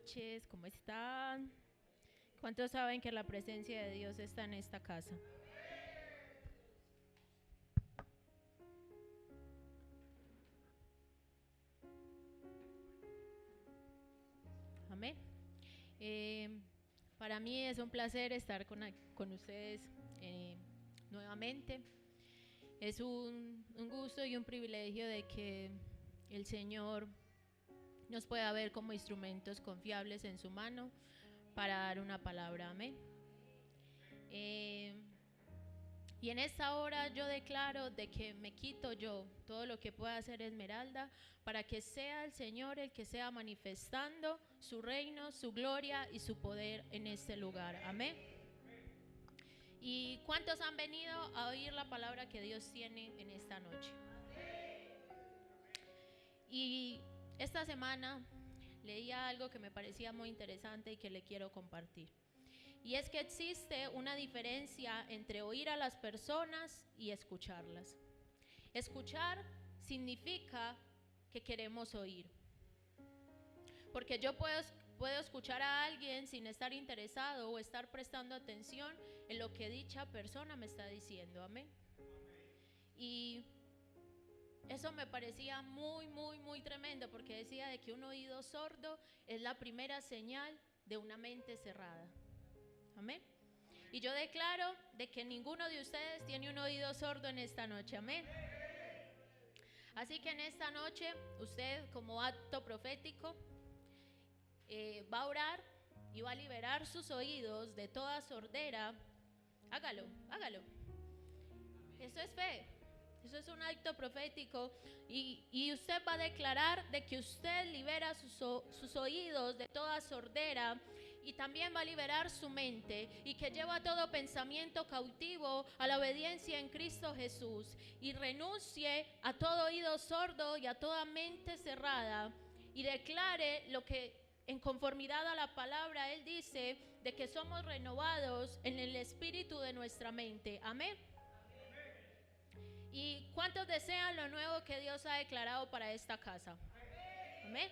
noches, ¿cómo están? ¿Cuántos saben que la presencia de Dios está en esta casa? Amén. Eh, para mí es un placer estar con ustedes nuevamente. Es un gusto y un privilegio de que el Señor nos pueda ver como instrumentos confiables en su mano para dar una palabra. Amén. Y en esta hora yo declaro de que me quito yo todo lo que pueda hacer Esmeralda para que sea el Señor el que sea manifestando su reino, su gloria y su poder en este lugar. Amén. ¿Y cuántos han venido a oír la palabra que Dios tiene en esta noche? Y esta semana leía algo que me parecía muy interesante y que le quiero compartir. Y es que existe una diferencia entre oír a las personas y escucharlas. Escuchar significa que queremos oír. Porque yo puedo escuchar a alguien sin estar interesado o estar prestando atención en lo que dicha persona me está diciendo. Amén. Y eso me parecía muy tremendo, porque decía de que un oído sordo es la primera señal de una mente cerrada. Amén. Y yo declaro de que ninguno de ustedes tiene un oído sordo en esta noche. Amén. Así que en esta noche usted, como acto profético, va a orar y va a liberar sus oídos de toda sordera. Hágalo. Eso es fe. Eso es un acto profético y usted va a declarar de que usted libera sus oídos de toda sordera. Y también va a liberar su mente y que lleva todo pensamiento cautivo a la obediencia en Cristo Jesús. Y renuncie a todo oído sordo y a toda mente cerrada. Y declare lo que en conformidad a la palabra Él dice de que somos renovados en el espíritu de nuestra mente. Amén. ¿Y cuántos desean lo nuevo que Dios ha declarado para esta casa? Amén.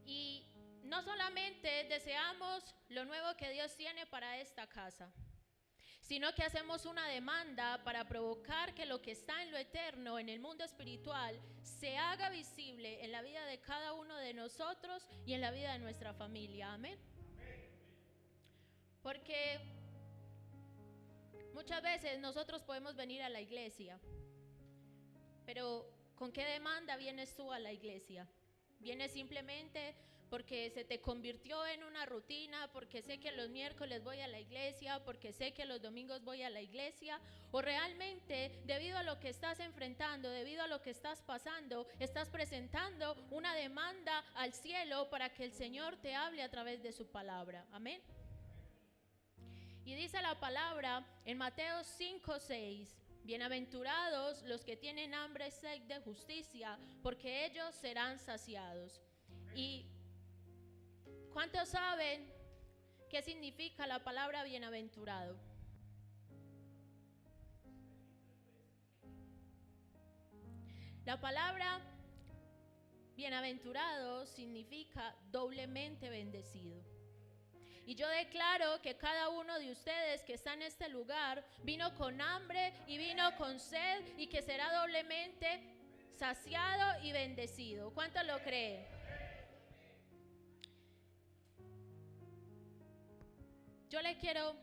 Y no solamente deseamos lo nuevo que Dios tiene para esta casa, sino que hacemos una demanda para provocar que lo que está en lo eterno, en el mundo espiritual, se haga visible en la vida de cada uno de nosotros y en la vida de nuestra familia. Amén. Porque muchas veces nosotros podemos venir a la iglesia, pero ¿con qué demanda vienes tú a la iglesia? ¿Vienes simplemente porque se te convirtió en una rutina, porque sé que los miércoles voy a la iglesia, porque sé que los domingos voy a la iglesia? ¿O realmente, debido a lo que estás enfrentando, debido a lo que estás pasando, estás presentando una demanda al cielo para que el Señor te hable a través de su palabra? Amén. Y dice la palabra en Mateo 5:6: bienaventurados los que tienen hambre y sed de justicia, porque ellos serán saciados. ¿Y cuántos saben qué significa la palabra bienaventurado? La palabra bienaventurado significa doblemente bendecido. Y yo declaro que cada uno de ustedes que está en este lugar vino con hambre y vino con sed y que será doblemente saciado y bendecido. ¿Cuántos lo creen? Yo le quiero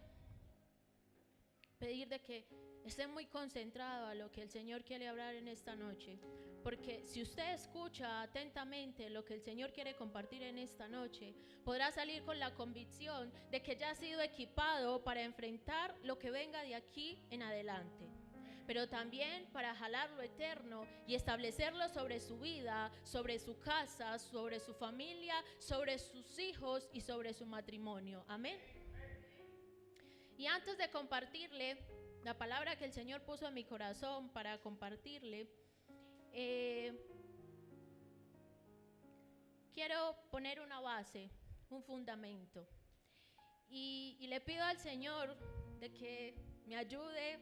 pedir de que esté muy concentrado a lo que el Señor quiere hablar en esta noche, porque si usted escucha atentamente lo que el Señor quiere compartir en esta noche, podrá salir con la convicción de que ya ha sido equipado para enfrentar lo que venga de aquí en adelante, pero también para jalar lo eterno y establecerlo sobre su vida, sobre su casa, sobre su familia, sobre sus hijos y sobre su matrimonio. Amén. Y antes de compartirle la palabra que el Señor puso en mi corazón para compartirle, quiero poner una base, un fundamento. Y le pido al Señor de que me ayude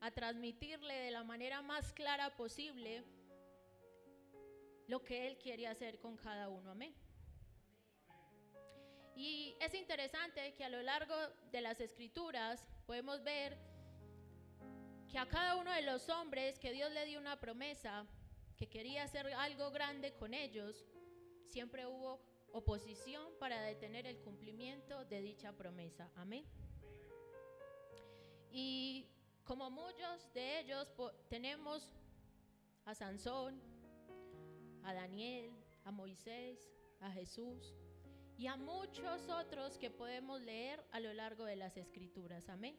a transmitirle de la manera más clara posible lo que Él quiere hacer con cada uno. Amén. Y es interesante que a lo largo de las escrituras podemos ver que a cada uno de los hombres que Dios le dio una promesa, que quería hacer algo grande con ellos, siempre hubo oposición para detener el cumplimiento de dicha promesa. Amén. Y como muchos de ellos tenemos a Sansón, a Daniel, a Moisés, a Jesús y a muchos otros que podemos leer a lo largo de las escrituras. Amén.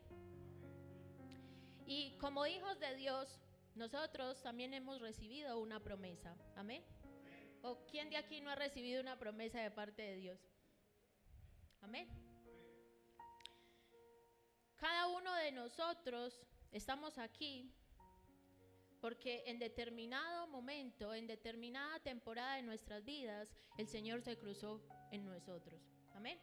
Y como hijos de Dios, nosotros también hemos recibido una promesa. Amén. ¿O quién de aquí no ha recibido una promesa de parte de Dios? Amén. Cada uno de nosotros estamos aquí porque en determinado momento, en determinada temporada de nuestras vidas, el Señor se cruzó en nosotros. Amén.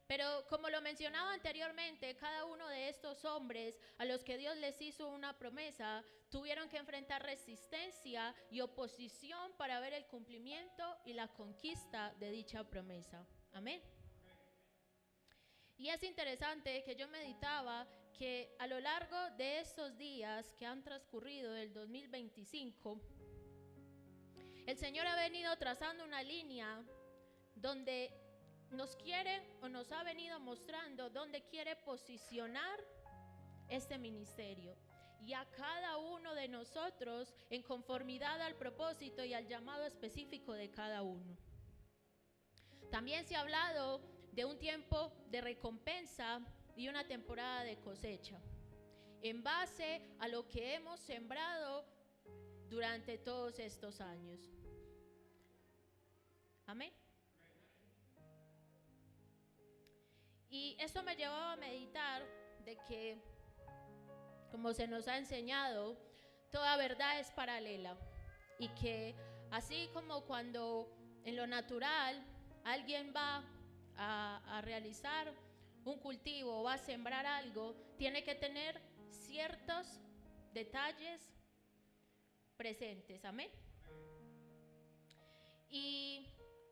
Pero como lo mencionaba anteriormente, cada uno de estos hombres a los que Dios les hizo una promesa, tuvieron que enfrentar resistencia y oposición para ver el cumplimiento y la conquista de dicha promesa. Amén. Y es interesante que yo meditaba que a lo largo de estos días que han transcurrido del 2025, el Señor ha venido trazando una línea donde nos quiere o nos ha venido mostrando dónde quiere posicionar este ministerio y a cada uno de nosotros en conformidad al propósito y al llamado específico de cada uno. También se ha hablado de un tiempo de recompensa y una temporada de cosecha en base a lo que hemos sembrado durante todos estos años. Amén. Y esto me llevó a meditar de que, como se nos ha enseñado, toda verdad es paralela y que así como cuando en lo natural alguien va a realizar un cultivo o va a sembrar algo, tiene que tener ciertos detalles presentes. Amén. Y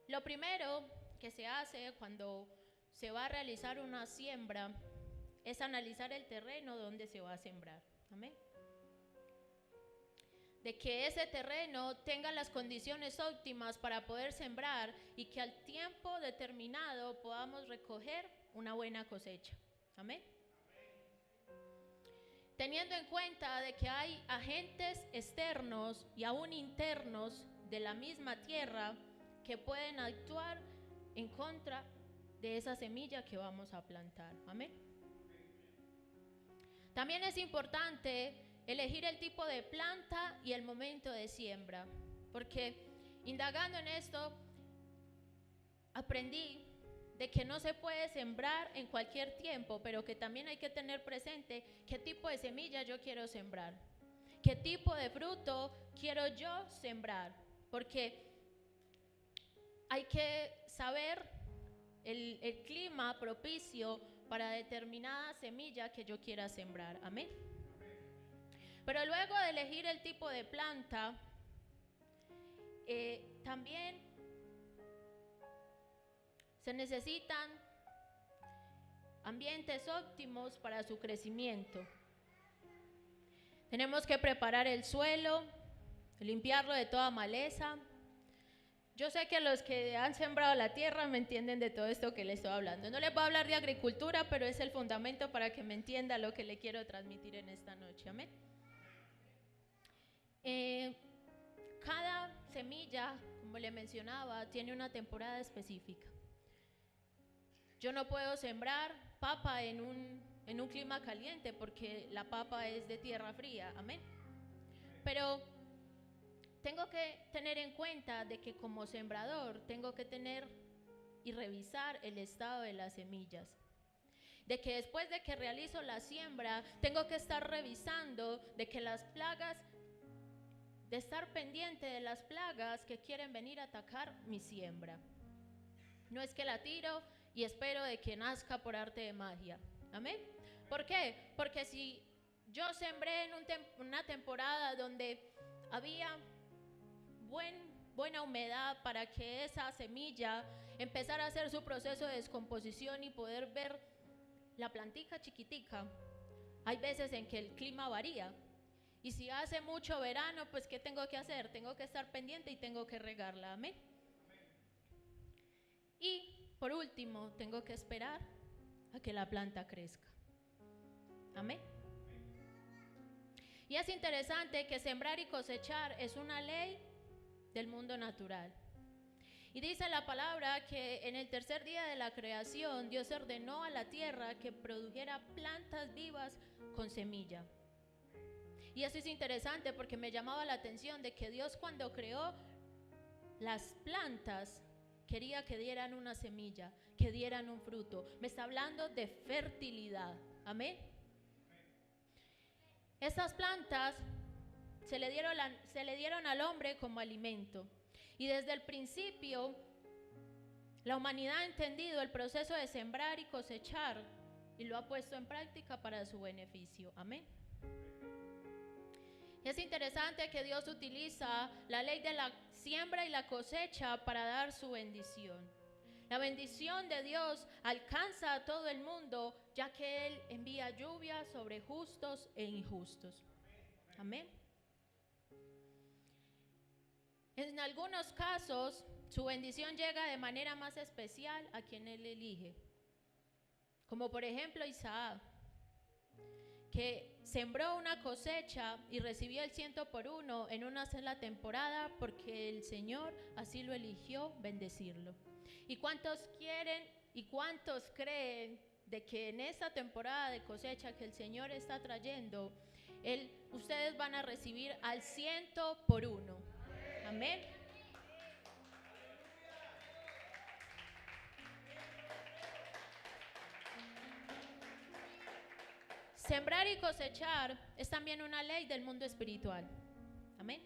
lo primero que se hace cuando se va a realizar una siembra es analizar el terreno donde se va a sembrar. Amén. De que ese terreno tenga las condiciones óptimas para poder sembrar y que al tiempo determinado podamos recoger una buena cosecha. Amén. Teniendo en cuenta de que hay agentes externos y aún internos de la misma tierra que pueden actuar en contra de esa semilla que vamos a plantar. Amén. También es importante elegir el tipo de planta y el momento de siembra, porque indagando en esto aprendí de que no se puede sembrar en cualquier tiempo, pero que también hay que tener presente qué tipo de semilla yo quiero sembrar, qué tipo de fruto quiero yo sembrar, porque hay que saber el clima propicio para determinada semilla que yo quiera sembrar. Amén. Pero luego de elegir el tipo de planta, también se necesitan ambientes óptimos para su crecimiento. Tenemos que preparar el suelo, limpiarlo de toda maleza. Yo sé que los que han sembrado la tierra me entienden de todo esto que les estoy hablando. No les voy a hablar de agricultura, pero es el fundamento para que me entienda lo que le quiero transmitir en esta noche. Amén. Cada semilla, como le mencionaba, tiene una temporada específica. Yo no puedo sembrar papa en un clima caliente porque la papa es de tierra fría. Amén. Pero tengo que tener en cuenta de que como sembrador tengo que tener y revisar el estado de las semillas. De que después de que realizo la siembra, tengo que estar revisando de que las plagas, de estar pendiente de las plagas que quieren venir a atacar mi siembra. No es que la tiro y espero de que nazca por arte de magia. Amén. ¿Por qué? Porque si yo sembré en una temporada donde había buen buena humedad para que esa semilla empezara a hacer su proceso de descomposición y poder ver la plantica chiquitica. Hay veces en que el clima varía. Y si hace mucho verano, pues ¿qué tengo que hacer? Tengo que estar pendiente y tengo que regarla. Amén. Y por último, tengo que esperar a que la planta crezca. Amén. Y es interesante que sembrar y cosechar es una ley del mundo natural. Y dice la palabra que en el tercer día de la creación, Dios ordenó a la tierra que produjera plantas vivas con semilla. Y eso es interesante porque me llamaba la atención de que Dios, cuando creó las plantas, quería que dieran una semilla, que dieran un fruto. Me está hablando de fertilidad. Amén. Estas plantas se le dieron al hombre como alimento. Y desde el principio, la humanidad ha entendido el proceso de sembrar y cosechar y lo ha puesto en práctica para su beneficio. Amén. Es interesante que Dios utiliza la ley de la siembra y la cosecha para dar su bendición. La bendición de Dios alcanza a todo el mundo, ya que Él envía lluvia sobre justos e injustos. Amén. En algunos casos, su bendición llega de manera más especial a quien Él elige. Como por ejemplo Isaac, que sembró una cosecha y recibió el 100 por 1 en una sola temporada porque el Señor así lo eligió bendecirlo. ¿Y cuántos quieren y cuántos creen de que en esta temporada de cosecha que el Señor está trayendo, ustedes van a recibir al 100 por 1? Amén. Sembrar y cosechar es también una ley del mundo espiritual. Amén.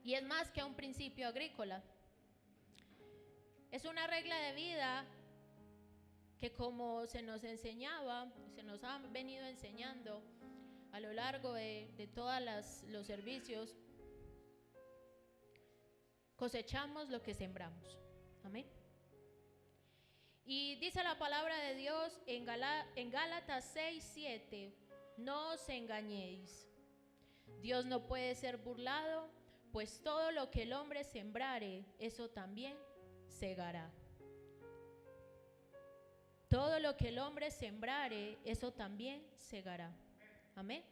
Y es más que un principio agrícola. Es una regla de vida que, como se nos enseñaba, se nos ha venido enseñando a lo largo de todos los servicios, cosechamos lo que sembramos. Amén. Y dice la palabra de Dios en Gálatas 6:7, no os engañéis, Dios no puede ser burlado, pues todo lo que el hombre sembrare, eso también segará. Todo lo que el hombre sembrare, eso también segará. Amén.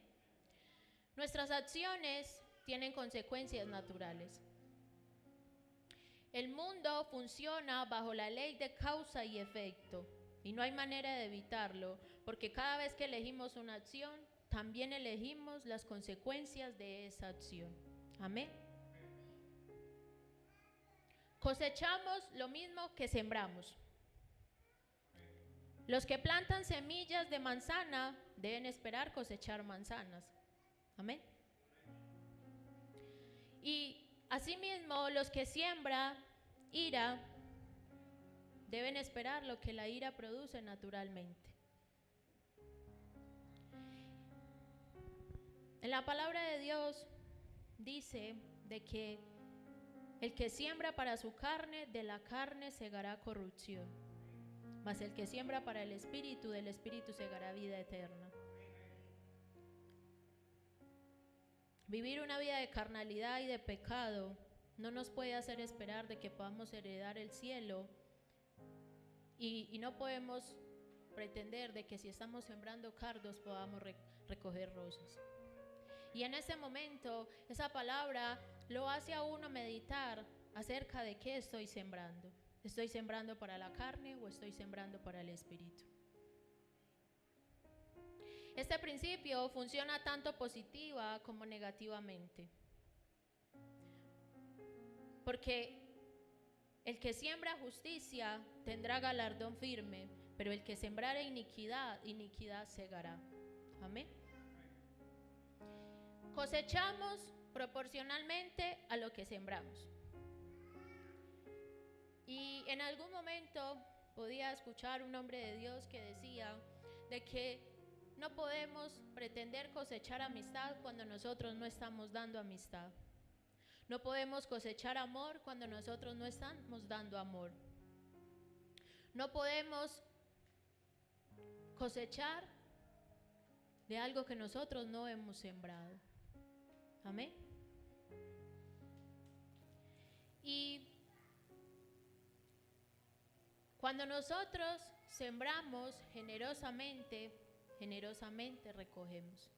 Nuestras acciones tienen consecuencias naturales. El mundo funciona bajo la ley de causa y efecto, y no hay manera de evitarlo, porque cada vez que elegimos una acción, también elegimos las consecuencias de esa acción. Amén. Cosechamos lo mismo que sembramos. Los que plantan semillas de manzana deben esperar cosechar manzanas. Amén. Y asimismo, los que siembran ira deben esperar lo que la ira produce naturalmente. En la palabra de Dios dice de que el que siembra para su carne, de la carne segará corrupción, mas el que siembra para el espíritu, del espíritu segará vida eterna. Vivir una vida de carnalidad y de pecado no nos puede hacer esperar de que podamos heredar el cielo, y no podemos pretender de que si estamos sembrando cardos podamos recoger rosas. Y en ese momento esa palabra lo hace a uno meditar acerca de qué estoy sembrando. ¿Estoy sembrando para la carne o estoy sembrando para el espíritu? Este principio funciona tanto positiva como negativamente. Porque el que siembra justicia tendrá galardón firme, pero el que sembrare iniquidad, iniquidad segará. Amén. Cosechamos proporcionalmente a lo que sembramos. Y en algún momento podía escuchar un hombre de Dios que decía de que no podemos pretender cosechar amistad cuando nosotros no estamos dando amistad. No podemos cosechar amor cuando nosotros no estamos dando amor. No podemos cosechar de algo que nosotros no hemos sembrado. Amén. Y cuando nosotros sembramos generosamente, generosamente recogemos.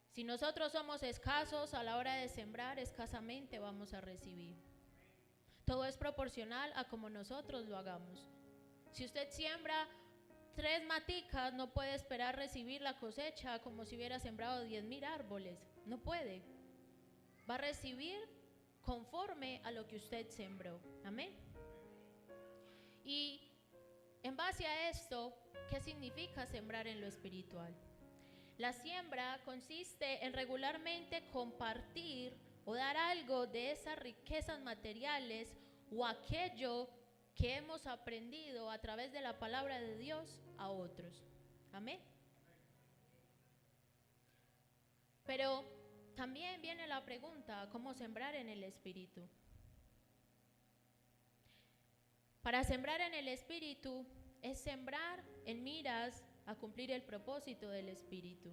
Si nosotros somos escasos a la hora de sembrar, escasamente vamos a recibir. Todo es proporcional a como nosotros lo hagamos. Si usted siembra 3 maticas, no puede esperar recibir la cosecha como si hubiera sembrado 10,000 árboles. No puede. Va a recibir conforme a lo que usted sembró. Amén. Y en base a esto, ¿qué significa sembrar en lo espiritual? La siembra consiste en regularmente compartir o dar algo de esas riquezas materiales o aquello que hemos aprendido a través de la palabra de Dios a otros. Amén. Pero también viene la pregunta, ¿cómo sembrar en el espíritu? Para sembrar en el espíritu es sembrar en miras a cumplir el propósito del espíritu.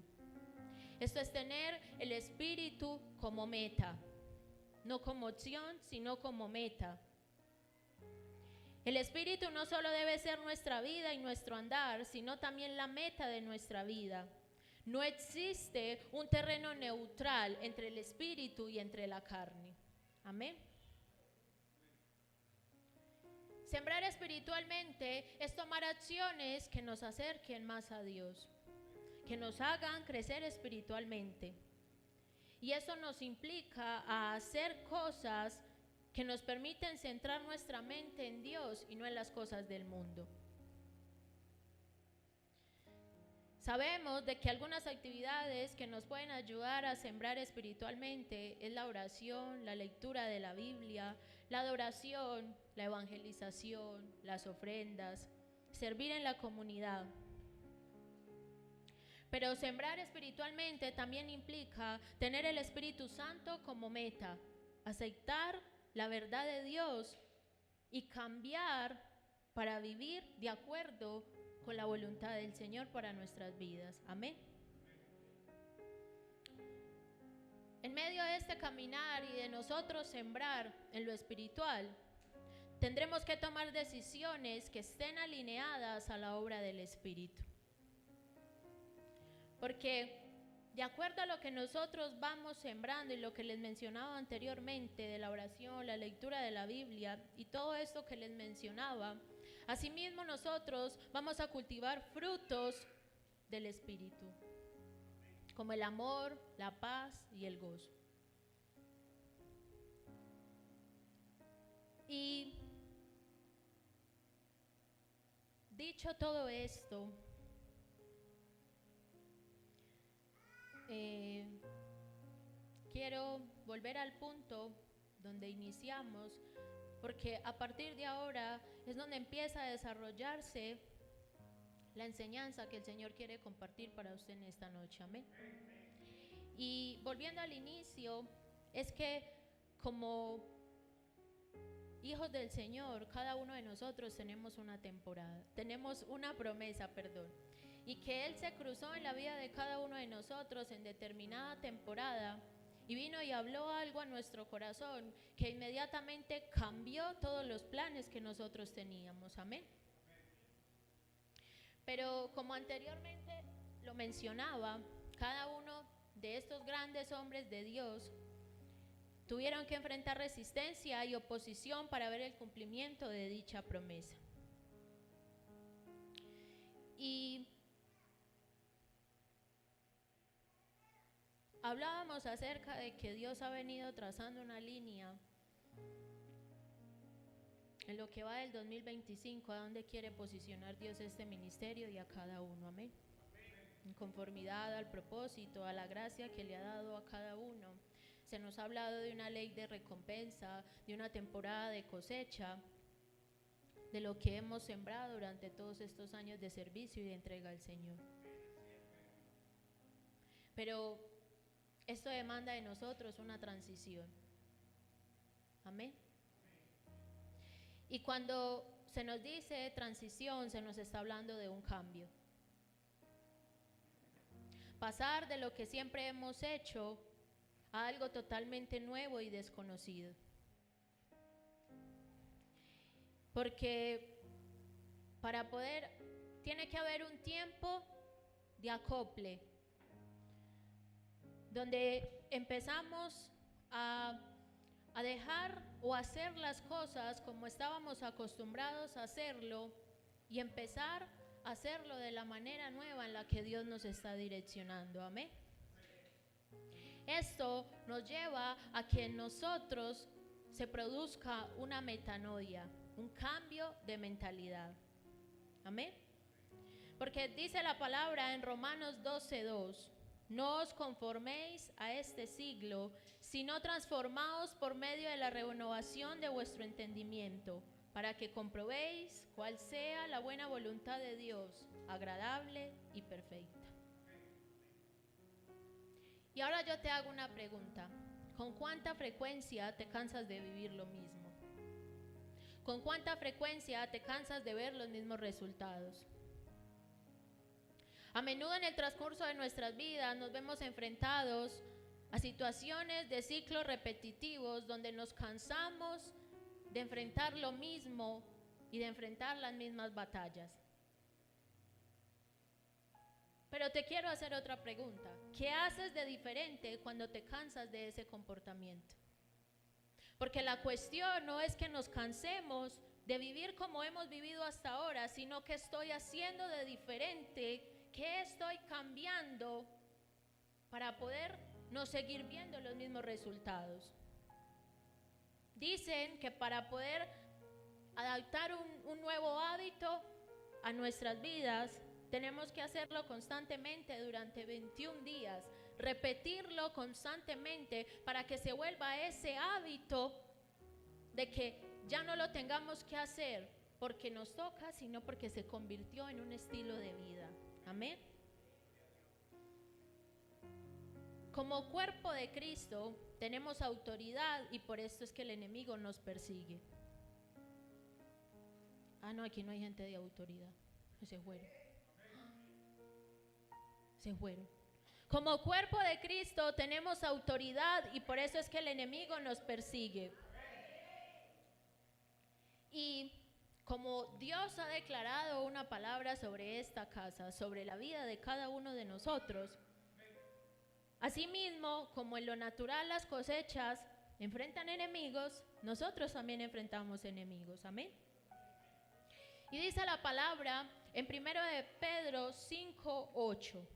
Esto es tener el espíritu como meta, no como opción, sino como meta. El espíritu no solo debe ser nuestra vida y nuestro andar, sino también la meta de nuestra vida. No existe un terreno neutral entre el espíritu y entre la carne. Amén. Sembrar espiritualmente es tomar acciones que nos acerquen más a Dios, que nos hagan crecer espiritualmente. Y eso nos implica a hacer cosas que nos permiten centrar nuestra mente en Dios y no en las cosas del mundo. Sabemos de que algunas actividades que nos pueden ayudar a sembrar espiritualmente es la oración, la lectura de la Biblia, la adoración, la evangelización, las ofrendas, servir en la comunidad. Pero sembrar espiritualmente también implica tener el Espíritu Santo como meta, aceptar la verdad de Dios y cambiar para vivir de acuerdo con la voluntad del Señor para nuestras vidas. Amén. En medio de este caminar y de nosotros sembrar en lo espiritual, tendremos que tomar decisiones que estén alineadas a la obra del Espíritu. Porque de acuerdo a lo que nosotros vamos sembrando y lo que les mencionaba anteriormente de la oración, la lectura de la Biblia y todo esto que les mencionaba, asimismo nosotros vamos a cultivar frutos del Espíritu, como el amor, la paz y el gozo. Y dicho todo esto, quiero volver al punto donde iniciamos, porque a partir de ahora es donde empieza a desarrollarse la enseñanza que el Señor quiere compartir para usted en esta noche. Amén. Y volviendo al inicio, es que como hijos del Señor, cada uno de nosotros tenemos una temporada, tenemos una promesa, y que Él se cruzó en la vida de cada uno de nosotros en determinada temporada y vino y habló algo a nuestro corazón que inmediatamente cambió todos los planes que nosotros teníamos. Amén. Pero como anteriormente lo mencionaba, cada uno de estos grandes hombres de Dios tuvieron que enfrentar resistencia y oposición para ver el cumplimiento de dicha promesa. Y hablábamos acerca de que Dios ha venido trazando una línea en lo que va del 2025, a dónde quiere posicionar Dios este ministerio y a cada uno. Amén. En conformidad al propósito, a la gracia que le ha dado a cada uno. Se nos ha hablado de una ley de recompensa, de una temporada de cosecha, de lo que hemos sembrado durante todos estos años de servicio y de entrega al Señor. Pero esto demanda de nosotros una transición. Amén. Y cuando se nos dice transición, se nos está hablando de un cambio. Pasar de lo que siempre hemos hecho a algo totalmente nuevo y desconocido. Porque tiene que haber un tiempo de acople, donde empezamos a dejar o hacer las cosas como estábamos acostumbrados a hacerlo y empezar a hacerlo de la manera nueva en la que Dios nos está direccionando. Amén. Esto nos lleva a que en nosotros se produzca una metanoia, un cambio de mentalidad. Amén. Porque dice la palabra en Romanos 12:2: no os conforméis a este siglo, sino transformaos por medio de la renovación de vuestro entendimiento, para que comprobéis cuál sea la buena voluntad de Dios, agradable y perfecta. Y ahora yo te hago una pregunta: ¿con cuánta frecuencia te cansas de vivir lo mismo? ¿Con cuánta frecuencia te cansas de ver los mismos resultados? A menudo en el transcurso de nuestras vidas nos vemos enfrentados a situaciones de ciclos repetitivos donde nos cansamos de enfrentar lo mismo y de enfrentar las mismas batallas. Pero te quiero hacer otra pregunta: ¿qué haces de diferente cuando te cansas de ese comportamiento? Porque la cuestión no es que nos cansemos de vivir como hemos vivido hasta ahora, sino que estoy haciendo de diferente, qué estoy cambiando para poder no seguir viendo los mismos resultados. Dicen que para poder adaptar un nuevo hábito a nuestras vidas, tenemos que hacerlo constantemente durante 21 días, repetirlo constantemente para que se vuelva ese hábito de que ya no lo tengamos que hacer porque nos toca, sino porque se convirtió en un estilo de vida. Amén. Como cuerpo de Cristo tenemos autoridad y por esto es que el enemigo nos persigue. No, aquí no hay gente de autoridad. Se fueron. Como cuerpo de Cristo tenemos autoridad y por eso es que el enemigo nos persigue. Y como Dios ha declarado una palabra sobre esta casa, sobre la vida de cada uno de nosotros, asimismo, como en lo natural las cosechas enfrentan enemigos, nosotros también enfrentamos enemigos. Amén. Y dice la palabra en 1 de Pedro 5:8: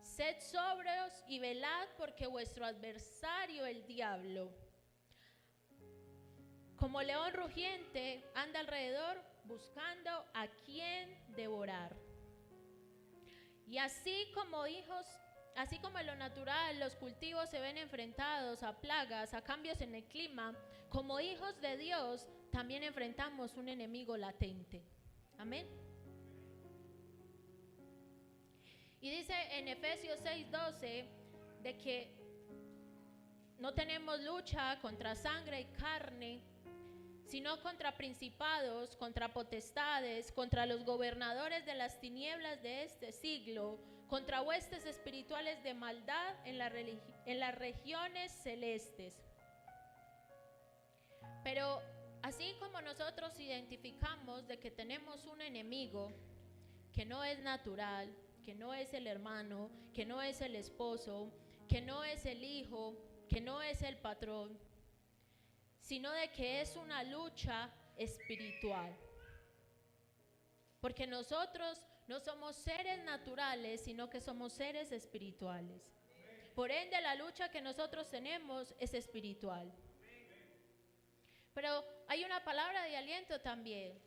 sed sobrios y velad, porque vuestro adversario, el diablo, como león rugiente, anda alrededor buscando a quien devorar. Y así como en lo natural los cultivos se ven enfrentados a plagas, a cambios en el clima, como hijos de Dios también enfrentamos un enemigo latente. Amén. Y dice en Efesios 6:12 de que no tenemos lucha contra sangre y carne, sino contra principados, contra potestades, contra los gobernadores de las tinieblas de este siglo, contra huestes espirituales de maldad en las regiones celestes. Pero así como nosotros identificamos de que tenemos un enemigo que no es natural, que no es el hermano, que no es el esposo, que no es el hijo, que no es el patrón, sino de que es una lucha espiritual. Porque nosotros no somos seres naturales, sino que somos seres espirituales. Por ende, la lucha que nosotros tenemos es espiritual. Pero hay una palabra de aliento también.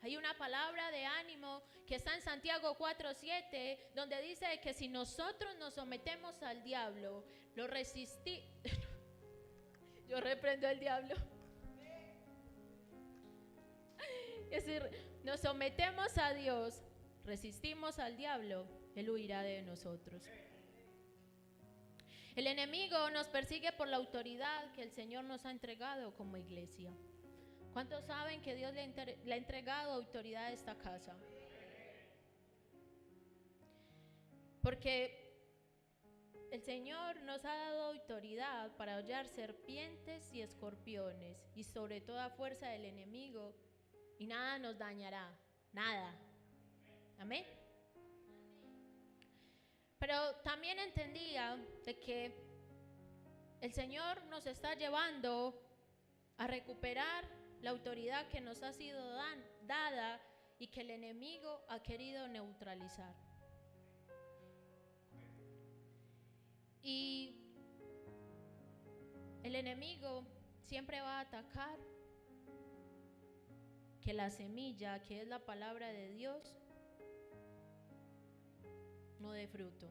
Hay una palabra de ánimo que está en Santiago 4:7, donde dice que si nosotros nos sometemos al diablo, lo resistimos. Yo reprendo al diablo. Es decir, nos sometemos a Dios, resistimos al diablo, Él huirá de nosotros. El enemigo nos persigue por la autoridad que el Señor nos ha entregado como iglesia. ¿Cuántos saben que Dios le ha entregado autoridad a esta casa? Porque el Señor nos ha dado autoridad para hollar serpientes y escorpiones y sobre toda fuerza del enemigo, y nada nos dañará, nada. Amén. Pero también entendía de que el Señor nos está llevando a recuperar la autoridad que nos ha sido dada y que el enemigo ha querido neutralizar. Y el enemigo siempre va a atacar que la semilla, que es la palabra de Dios, no dé fruto.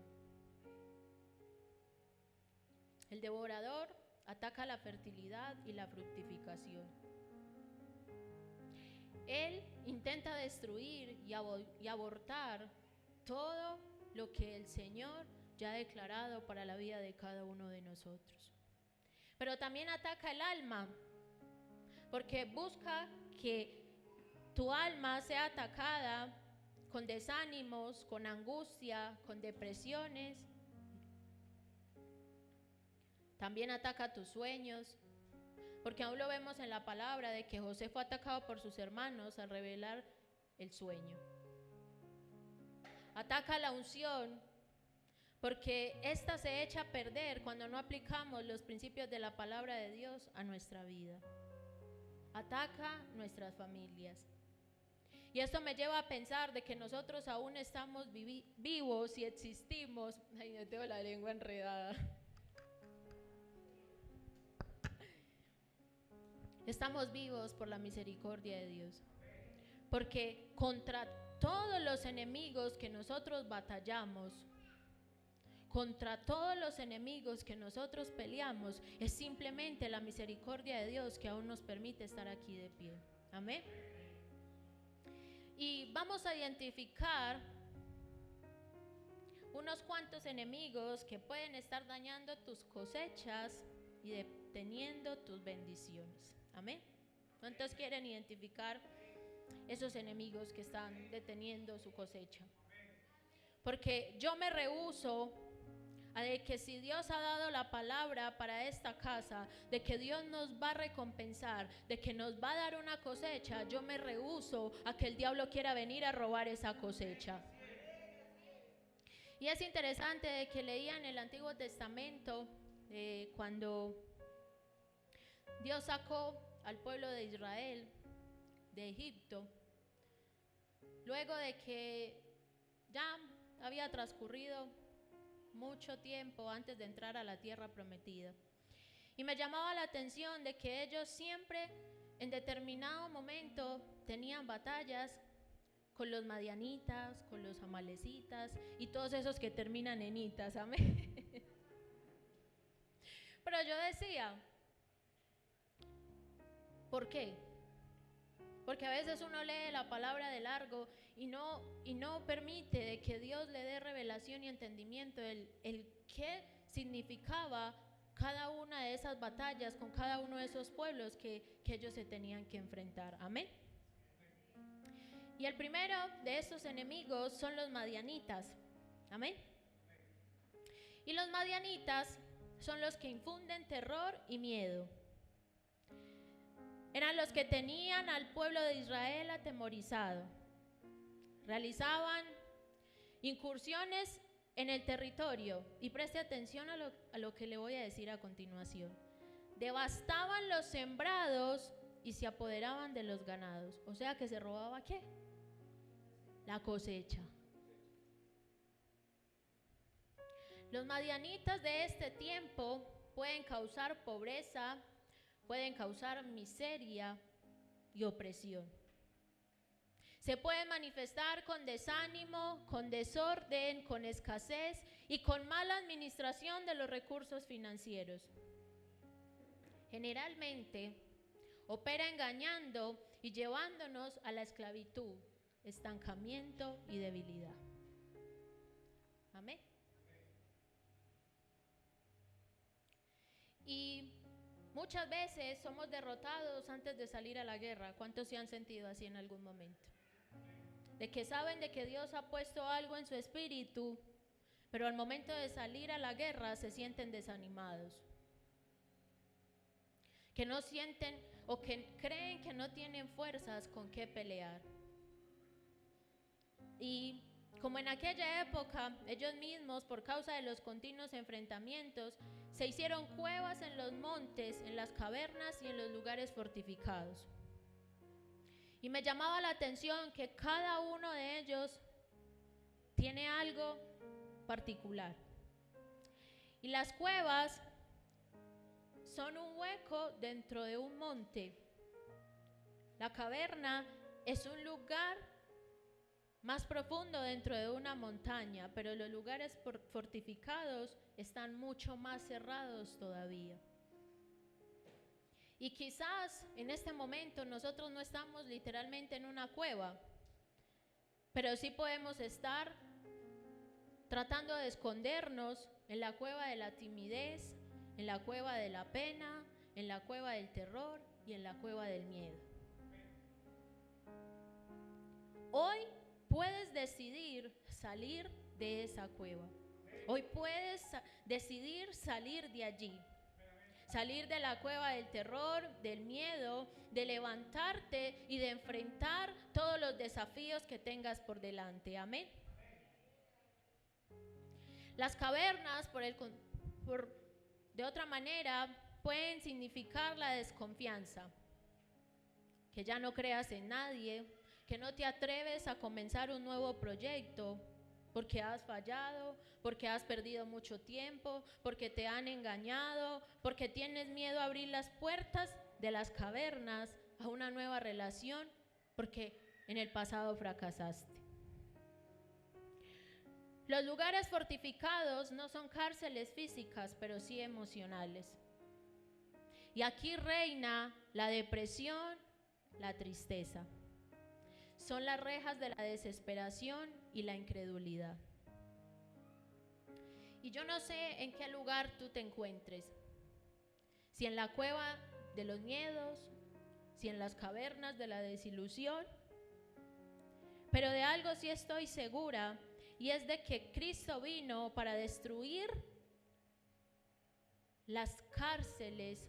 El devorador ataca la fertilidad y la fructificación. Él intenta destruir y abortar todo lo que el Señor ya ha declarado para la vida de cada uno de nosotros. Pero también ataca el alma, porque busca que tu alma sea atacada con desánimos, con angustia, con depresiones. También ataca tus sueños, porque aún lo vemos en la palabra de que José fue atacado por sus hermanos al revelar el sueño. Ataca la unción, porque esta se echa a perder cuando no aplicamos los principios de la palabra de Dios a nuestra vida. Ataca nuestras familias. Y esto me lleva a pensar de que nosotros aún estamos vivos y existimos. Ay, yo tengo la lengua enredada. Estamos vivos por la misericordia de Dios. Porque contra todos los enemigos que nosotros batallamos, contra todos los enemigos que nosotros peleamos, es simplemente la misericordia de Dios que aún nos permite estar aquí de pie. Amén. Y vamos a identificar unos cuantos enemigos que pueden estar dañando tus cosechas y deteniendo tus bendiciones. Amén. ¿Cuántos quieren identificar esos enemigos que están deteniendo su cosecha? Porque yo me rehúso a de que si Dios ha dado la palabra para esta casa, de que Dios nos va a recompensar, de que nos va a dar una cosecha, yo me rehúso a que el diablo quiera venir a robar esa cosecha. Y es interesante de que leía en el Antiguo Testamento cuando Dios sacó al pueblo de Israel de Egipto, luego de que ya había transcurrido mucho tiempo antes de entrar a la tierra prometida. Y me llamaba la atención de que ellos siempre en determinado momento tenían batallas con los madianitas, con los amalecitas y todos esos que terminan en itas, amén. Pero yo decía, ¿por qué? Porque a veces uno lee la palabra de largo y no permite de que Dios le dé revelación y entendimiento el qué significaba cada una de esas batallas con cada uno de esos pueblos que ellos se tenían que enfrentar. Amén. Y el primero de estos enemigos son los madianitas. Amén. Y los madianitas son los que infunden terror y miedo. Eran los que tenían al pueblo de Israel atemorizado. Realizaban incursiones en el territorio. Y preste atención a lo que le voy a decir a continuación. Devastaban los sembrados y se apoderaban de los ganados. O sea que se robaba ¿qué? La cosecha. Los madianitas de este tiempo pueden causar pobreza, pueden causar miseria y opresión. Se pueden manifestar con desánimo, con desorden, con escasez y con mala administración de los recursos financieros. Generalmente opera engañando y llevándonos a la esclavitud, estancamiento y debilidad. Amén. Y muchas veces somos derrotados antes de salir a la guerra. ¿Cuántos se han sentido así en algún momento? De que saben de que Dios ha puesto algo en su espíritu, pero al momento de salir a la guerra se sienten desanimados. Que no sienten o que creen que no tienen fuerzas con qué pelear. Y como en aquella época, ellos mismos, por causa de los continuos enfrentamientos, se hicieron cuevas en los montes, en las cavernas y en los lugares fortificados. Y me llamaba la atención que cada uno de ellos tiene algo particular. Y las cuevas son un hueco dentro de un monte. La caverna es un lugar más profundo dentro de una montaña, pero los lugares fortificados están mucho más cerrados todavía. Y quizás en este momento nosotros no estamos literalmente en una cueva, pero sí podemos estar tratando de escondernos en la cueva de la timidez, en la cueva de la pena, en la cueva del terror y en la cueva del miedo. Hoy puedes decidir salir de esa cueva. Hoy puedes decidir salir de allí. Salir de la cueva del terror, del miedo, de levantarte y de enfrentar todos los desafíos que tengas por delante. Amén. Las cavernas, de otra manera, pueden significar la desconfianza. Que ya no creas en nadie, que no te atreves a comenzar un nuevo proyecto porque has fallado, porque has perdido mucho tiempo, porque te han engañado, porque tienes miedo a abrir las puertas de las cavernas a una nueva relación, porque en el pasado fracasaste. Los lugares fortificados no son cárceles físicas, pero sí emocionales. Y aquí reina la depresión, la tristeza. Son las rejas de la desesperación y la incredulidad. Y yo no sé en qué lugar tú te encuentres. Si en la cueva de los miedos, si en las cavernas de la desilusión. Pero de algo sí estoy segura, y es de que Cristo vino para destruir las cárceles,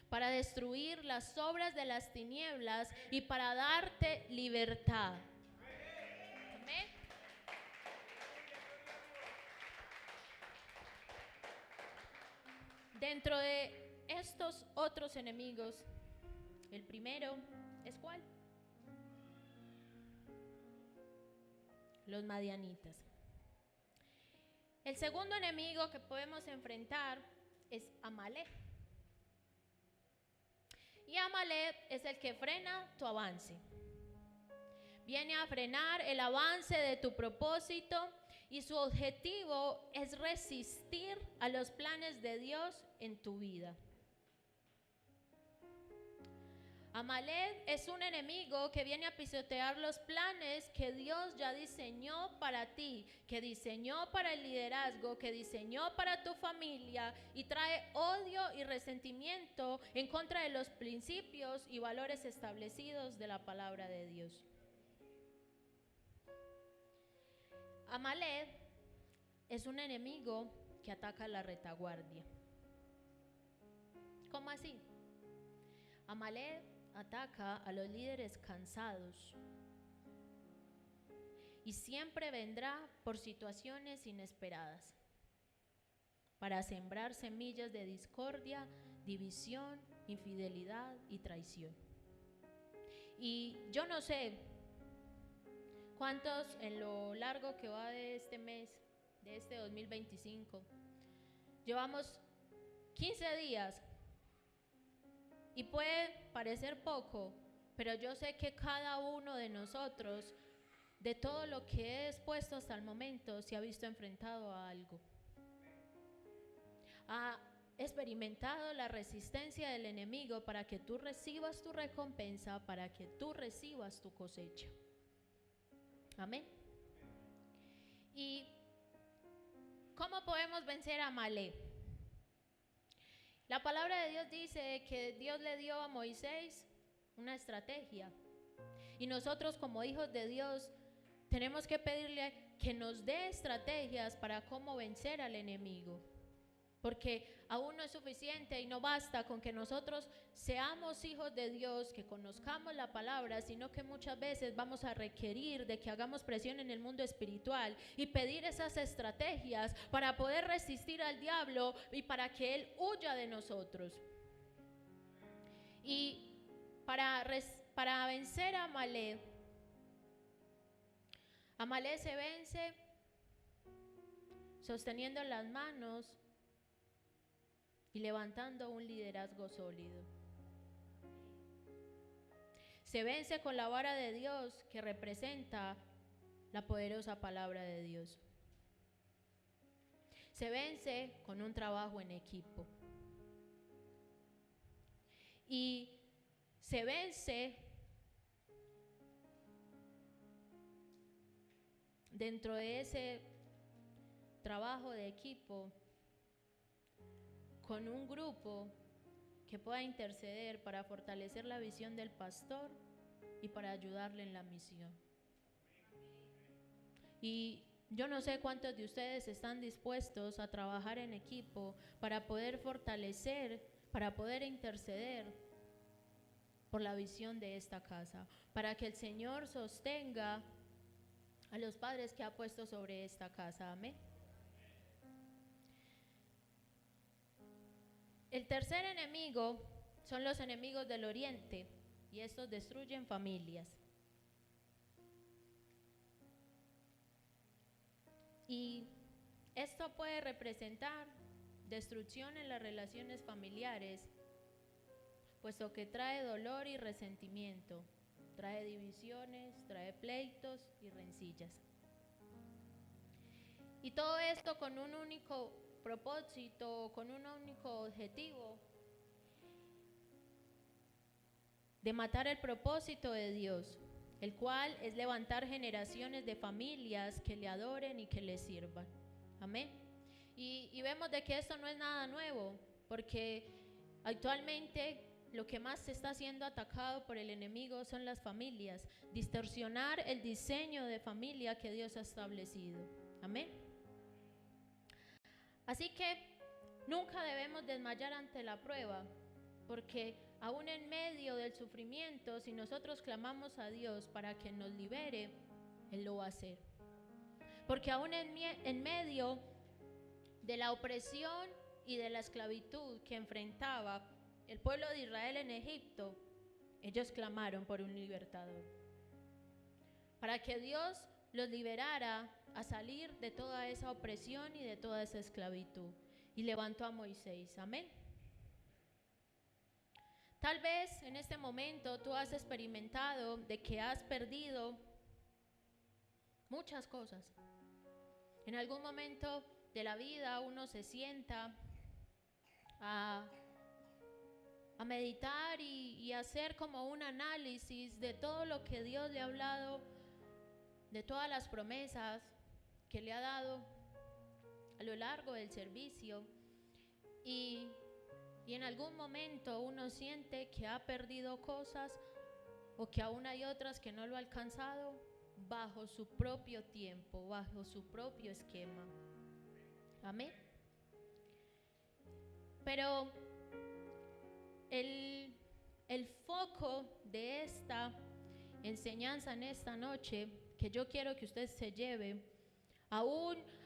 para destruir las obras de las tinieblas y para darte libertad. Amén. Dentro de estos otros enemigos, el primero es ¿cuál? Los madianitas. El segundo enemigo que podemos enfrentar es Amalek. Y Amalek es el que frena tu avance. Viene a frenar el avance de tu propósito y su objetivo es resistir a los planes de Dios en tu vida. Amalek es un enemigo que viene a pisotear los planes que Dios ya diseñó para ti, que diseñó para el liderazgo, que diseñó para tu familia, y trae odio y resentimiento en contra de los principios y valores establecidos de la palabra de Dios. Amalek es un enemigo que ataca la retaguardia. ¿Cómo así? Amalek ataca a los líderes cansados y siempre vendrá por situaciones inesperadas para sembrar semillas de discordia, división, infidelidad y traición. Y yo no sé cuántos en lo largo que va de este mes, de este 2025, llevamos 15 días. Y puede parecer poco, pero yo sé que cada uno de nosotros, de todo lo que he expuesto hasta el momento, se ha visto enfrentado a algo. Ha experimentado la resistencia del enemigo para que tú recibas tu recompensa, para que tú recibas tu cosecha. Amén. ¿Y cómo podemos vencer a Amalek? La palabra de Dios dice que Dios le dio a Moisés una estrategia. Y nosotros como hijos de Dios tenemos que pedirle que nos dé estrategias para cómo vencer al enemigo. Porque aún no es suficiente y no basta con que nosotros seamos hijos de Dios, que conozcamos la palabra, sino que muchas veces vamos a requerir de que hagamos presión en el mundo espiritual y pedir esas estrategias para poder resistir al diablo y para que él huya de nosotros. Y para vencer a Amalek se vence sosteniendo las manos y levantando un liderazgo sólido. Se vence con la vara de Dios, que representa la poderosa palabra de Dios. Se vence con un trabajo en equipo. Y se vence dentro de ese trabajo de equipo con un grupo que pueda interceder para fortalecer la visión del pastor y para ayudarle en la misión. Y yo no sé cuántos de ustedes están dispuestos a trabajar en equipo para poder fortalecer, para poder interceder por la visión de esta casa, para que el Señor sostenga a los padres que ha puesto sobre esta casa. Amén. El tercer enemigo son los enemigos del oriente, y estos destruyen familias. Y esto puede representar destrucción en las relaciones familiares, puesto que trae dolor y resentimiento, trae divisiones, trae pleitos y rencillas. Y todo esto con un único propósito, con un único objetivo: de matar el propósito de Dios, el cual es levantar generaciones de familias que le adoren y que le sirvan. Amén. Y vemos de que esto no es nada nuevo, porque actualmente lo que más se está siendo atacado por el enemigo son las familias, distorsionar el diseño de familia que Dios ha establecido. Amén. Así que nunca debemos desmayar ante la prueba, porque aún en medio del sufrimiento, si nosotros clamamos a Dios para que nos libere, Él lo va a hacer. Porque aún en medio de la opresión y de la esclavitud que enfrentaba el pueblo de Israel en Egipto, ellos clamaron por un libertador, para que Dios los liberara a salir de toda esa opresión y de toda esa esclavitud. Y levantó a Moisés. Amén. Tal vez en este momento tú has experimentado de que has perdido muchas cosas. En algún momento de la vida uno se sienta a meditar y hacer como un análisis de todo lo que Dios le ha hablado, de todas las promesas que le ha dado a lo largo del servicio, y en algún momento uno siente que ha perdido cosas, o que aún hay otras que no lo ha alcanzado bajo su propio tiempo, bajo su propio esquema. Amén. Pero el foco de esta enseñanza en esta noche, que yo quiero que usted se lleve,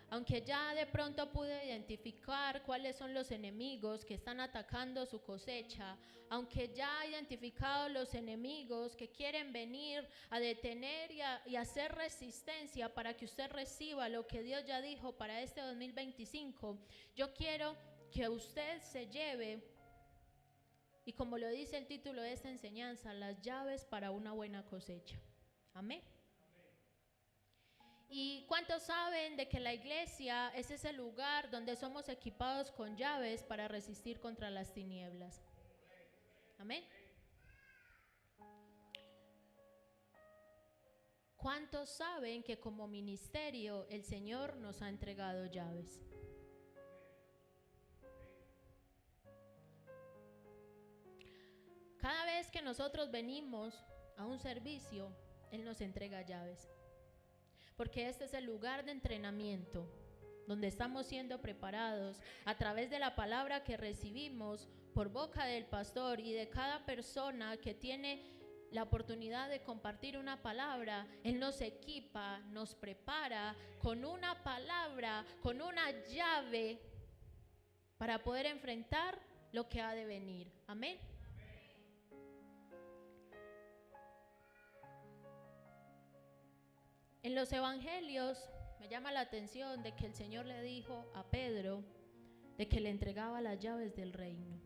aunque ya de pronto pude identificar cuáles son los enemigos que están atacando su cosecha, aunque ya ha identificado los enemigos que quieren venir a detener y hacer resistencia para que usted reciba lo que Dios ya dijo para este 2025, yo quiero que usted se lleve, y como lo dice el título de esta enseñanza, las llaves para una buena cosecha. Amén. ¿Y cuántos saben de que la iglesia es ese lugar donde somos equipados con llaves para resistir contra las tinieblas? Amén. ¿Cuántos saben que como ministerio el Señor nos ha entregado llaves? que nosotros venimos a un servicio, Él nos entrega llaves. Porque este es el lugar de entrenamiento, donde estamos siendo preparados a través de la palabra que recibimos por boca del pastor y de cada persona que tiene la oportunidad de compartir una palabra. Él nos equipa, nos prepara con una palabra, con una llave para poder enfrentar lo que ha de venir. Amén. En los evangelios me llama la atención de que el Señor le dijo a Pedro de que le entregaba las llaves del reino.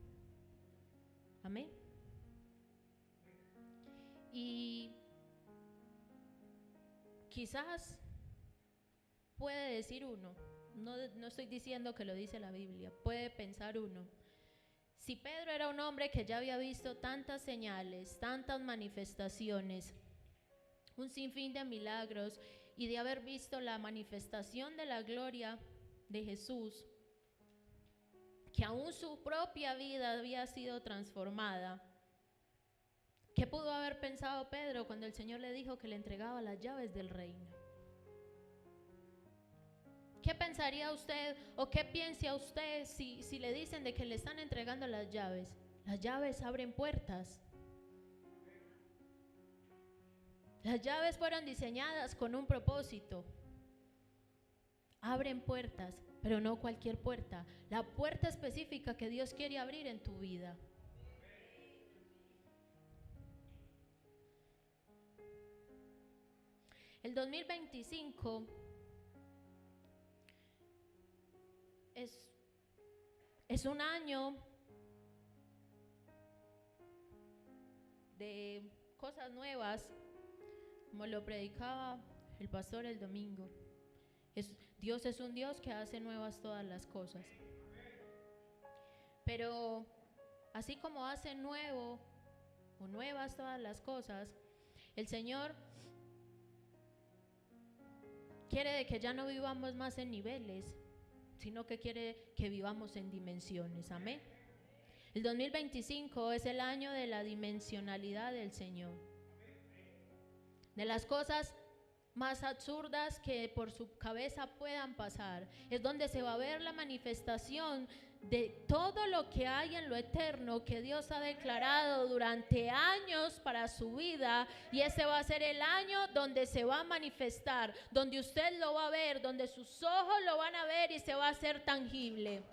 Amén. Y quizás puede decir uno, no estoy diciendo que lo dice la Biblia, puede pensar uno, si Pedro era un hombre que ya había visto tantas señales, tantas manifestaciones, un sinfín de milagros y de haber visto la manifestación de la gloria de Jesús, que aún su propia vida había sido transformada, ¿qué pudo haber pensado Pedro cuando el Señor le dijo que le entregaba las llaves del reino? ¿Qué pensaría usted o qué piensa usted si le dicen de que le están entregando las llaves? Las llaves abren puertas. Las llaves fueron diseñadas con un propósito. Abren puertas, pero no cualquier puerta. La puerta específica que Dios quiere abrir en tu vida. El 2025 es un año de cosas nuevas, como lo predicaba el pastor el domingo. Dios es un Dios que hace nuevas todas las cosas. Pero así como hace nuevo o nuevas todas las cosas, el Señor quiere de que ya no vivamos más en niveles, sino que quiere que vivamos en dimensiones. Amén. El 2025 es el año de la dimensionalidad del Señor. De las cosas más absurdas que por su cabeza puedan pasar, es donde se va a ver la manifestación de todo lo que hay en lo eterno que Dios ha declarado durante años para su vida, y ese va a ser el año donde se va a manifestar, donde usted lo va a ver, donde sus ojos lo van a ver y se va a hacer tangible.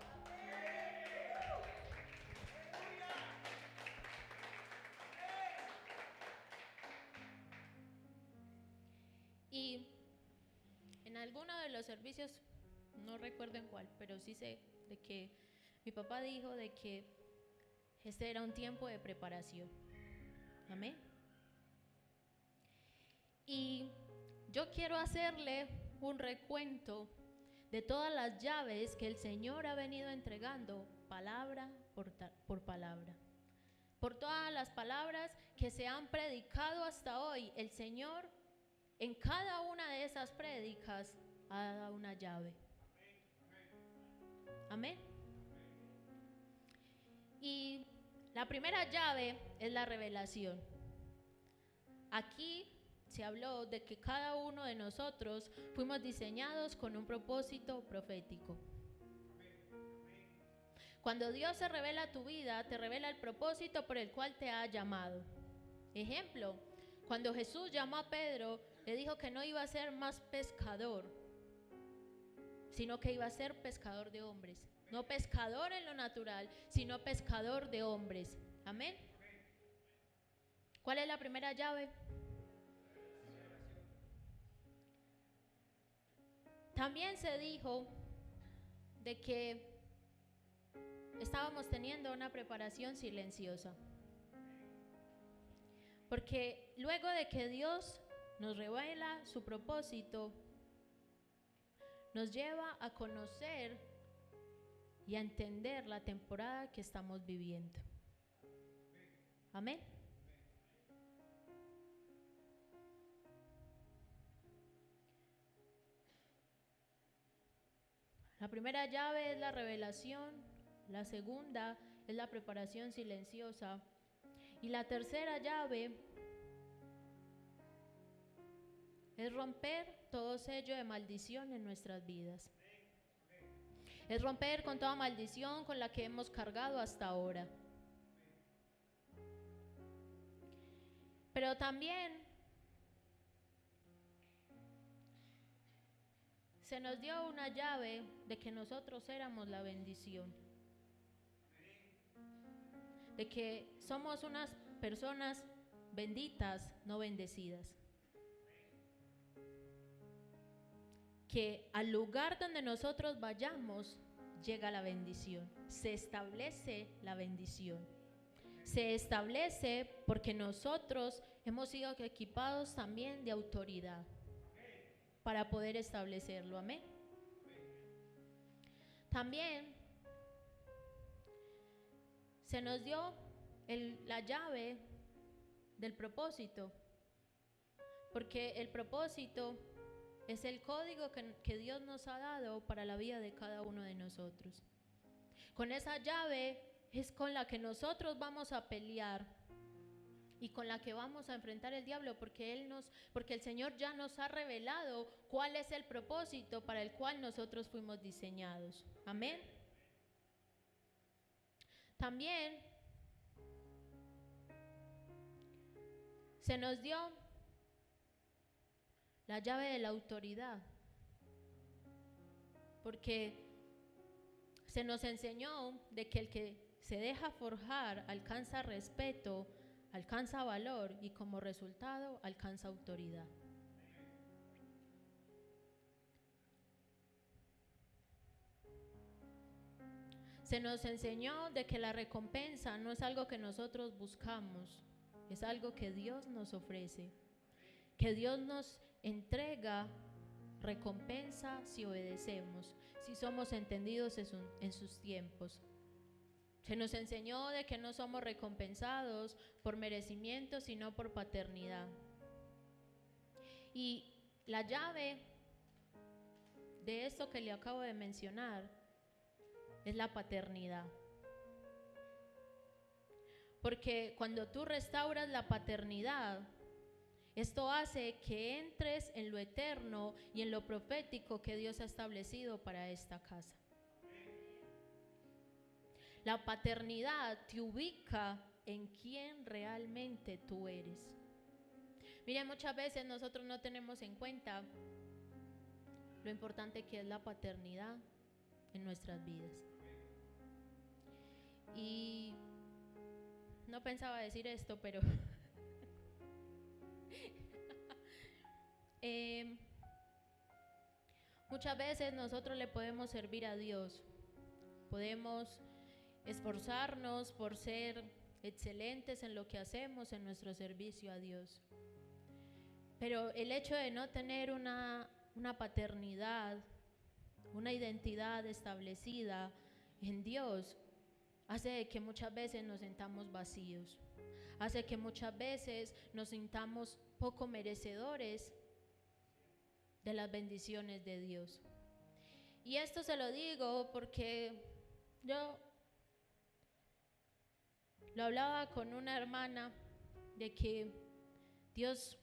Y en alguno de los servicios, no recuerdo en cuál, pero sí sé de que mi papá dijo de que este era un tiempo de preparación. Amén. Y yo quiero hacerle un recuento de todas las llaves que el Señor ha venido entregando, palabra por palabra. Por todas las palabras que se han predicado hasta hoy, el Señor en cada una de esas prédicas ha dado una llave. Amén. Y la primera llave es la revelación. Aquí se habló de que cada uno de nosotros fuimos diseñados con un propósito profético. Cuando Dios se revela a tu vida, te revela el propósito por el cual te ha llamado. Ejemplo, cuando Jesús llamó a Pedro, le dijo que no iba a ser más pescador, sino que iba a ser pescador de hombres. No pescador en lo natural, sino pescador de hombres. Amén. ¿Cuál es la primera llave? También se dijo de que estábamos teniendo una preparación silenciosa. Porque luego de que Dios nos revela su propósito, nos lleva a conocer y a entender la temporada que estamos viviendo. Amén. La primera llave es la revelación, la segunda es la preparación silenciosa Y la tercera llave es romper todo sello de maldición en nuestras vidas. Es romper con toda maldición con la que hemos cargado hasta ahora. Pero también se nos dio una llave de que nosotros éramos la bendición. De que somos unas personas benditas, no bendecidas. Que al lugar donde nosotros vayamos, llega la bendición. Se establece la bendición. Se establece porque nosotros hemos sido equipados también de autoridad para poder establecerlo. Amén. También se nos dio la llave del propósito, porque el propósito es el código que Dios nos ha dado para la vida de cada uno de nosotros. Con esa llave es con la que nosotros vamos a pelear y con la que vamos a enfrentar el diablo, porque el Señor ya nos ha revelado cuál es el propósito para el cual nosotros fuimos diseñados. Amén. También se nos dio la llave de la autoridad, porque se nos enseñó de que el que se deja forjar alcanza respeto, alcanza valor y como resultado alcanza autoridad. Se nos enseñó de que la recompensa no es algo que nosotros buscamos, es algo que Dios nos ofrece, que Dios nos entrega recompensa si obedecemos, si somos entendidos en sus tiempos. Se nos enseñó de que no somos recompensados por merecimiento, sino por paternidad. Y la llave de esto que le acabo de mencionar es la paternidad. Porque cuando tú restauras la paternidad, esto hace que entres en lo eterno y en lo profético que Dios ha establecido para esta casa. La paternidad te ubica en quién realmente tú eres. Miren, muchas veces nosotros no tenemos en cuenta lo importante que es la paternidad en nuestras vidas. Y no pensaba decir esto, pero muchas veces nosotros le podemos servir a Dios, podemos esforzarnos por ser excelentes en lo que hacemos en nuestro servicio a Dios, pero el hecho de no tener una paternidad, una identidad establecida en Dios, hace que muchas veces nos sintamos vacíos, hace que muchas veces nos sintamos poco merecedores de las bendiciones de Dios. Y esto se lo digo porque yo lo hablaba con una hermana de que Dios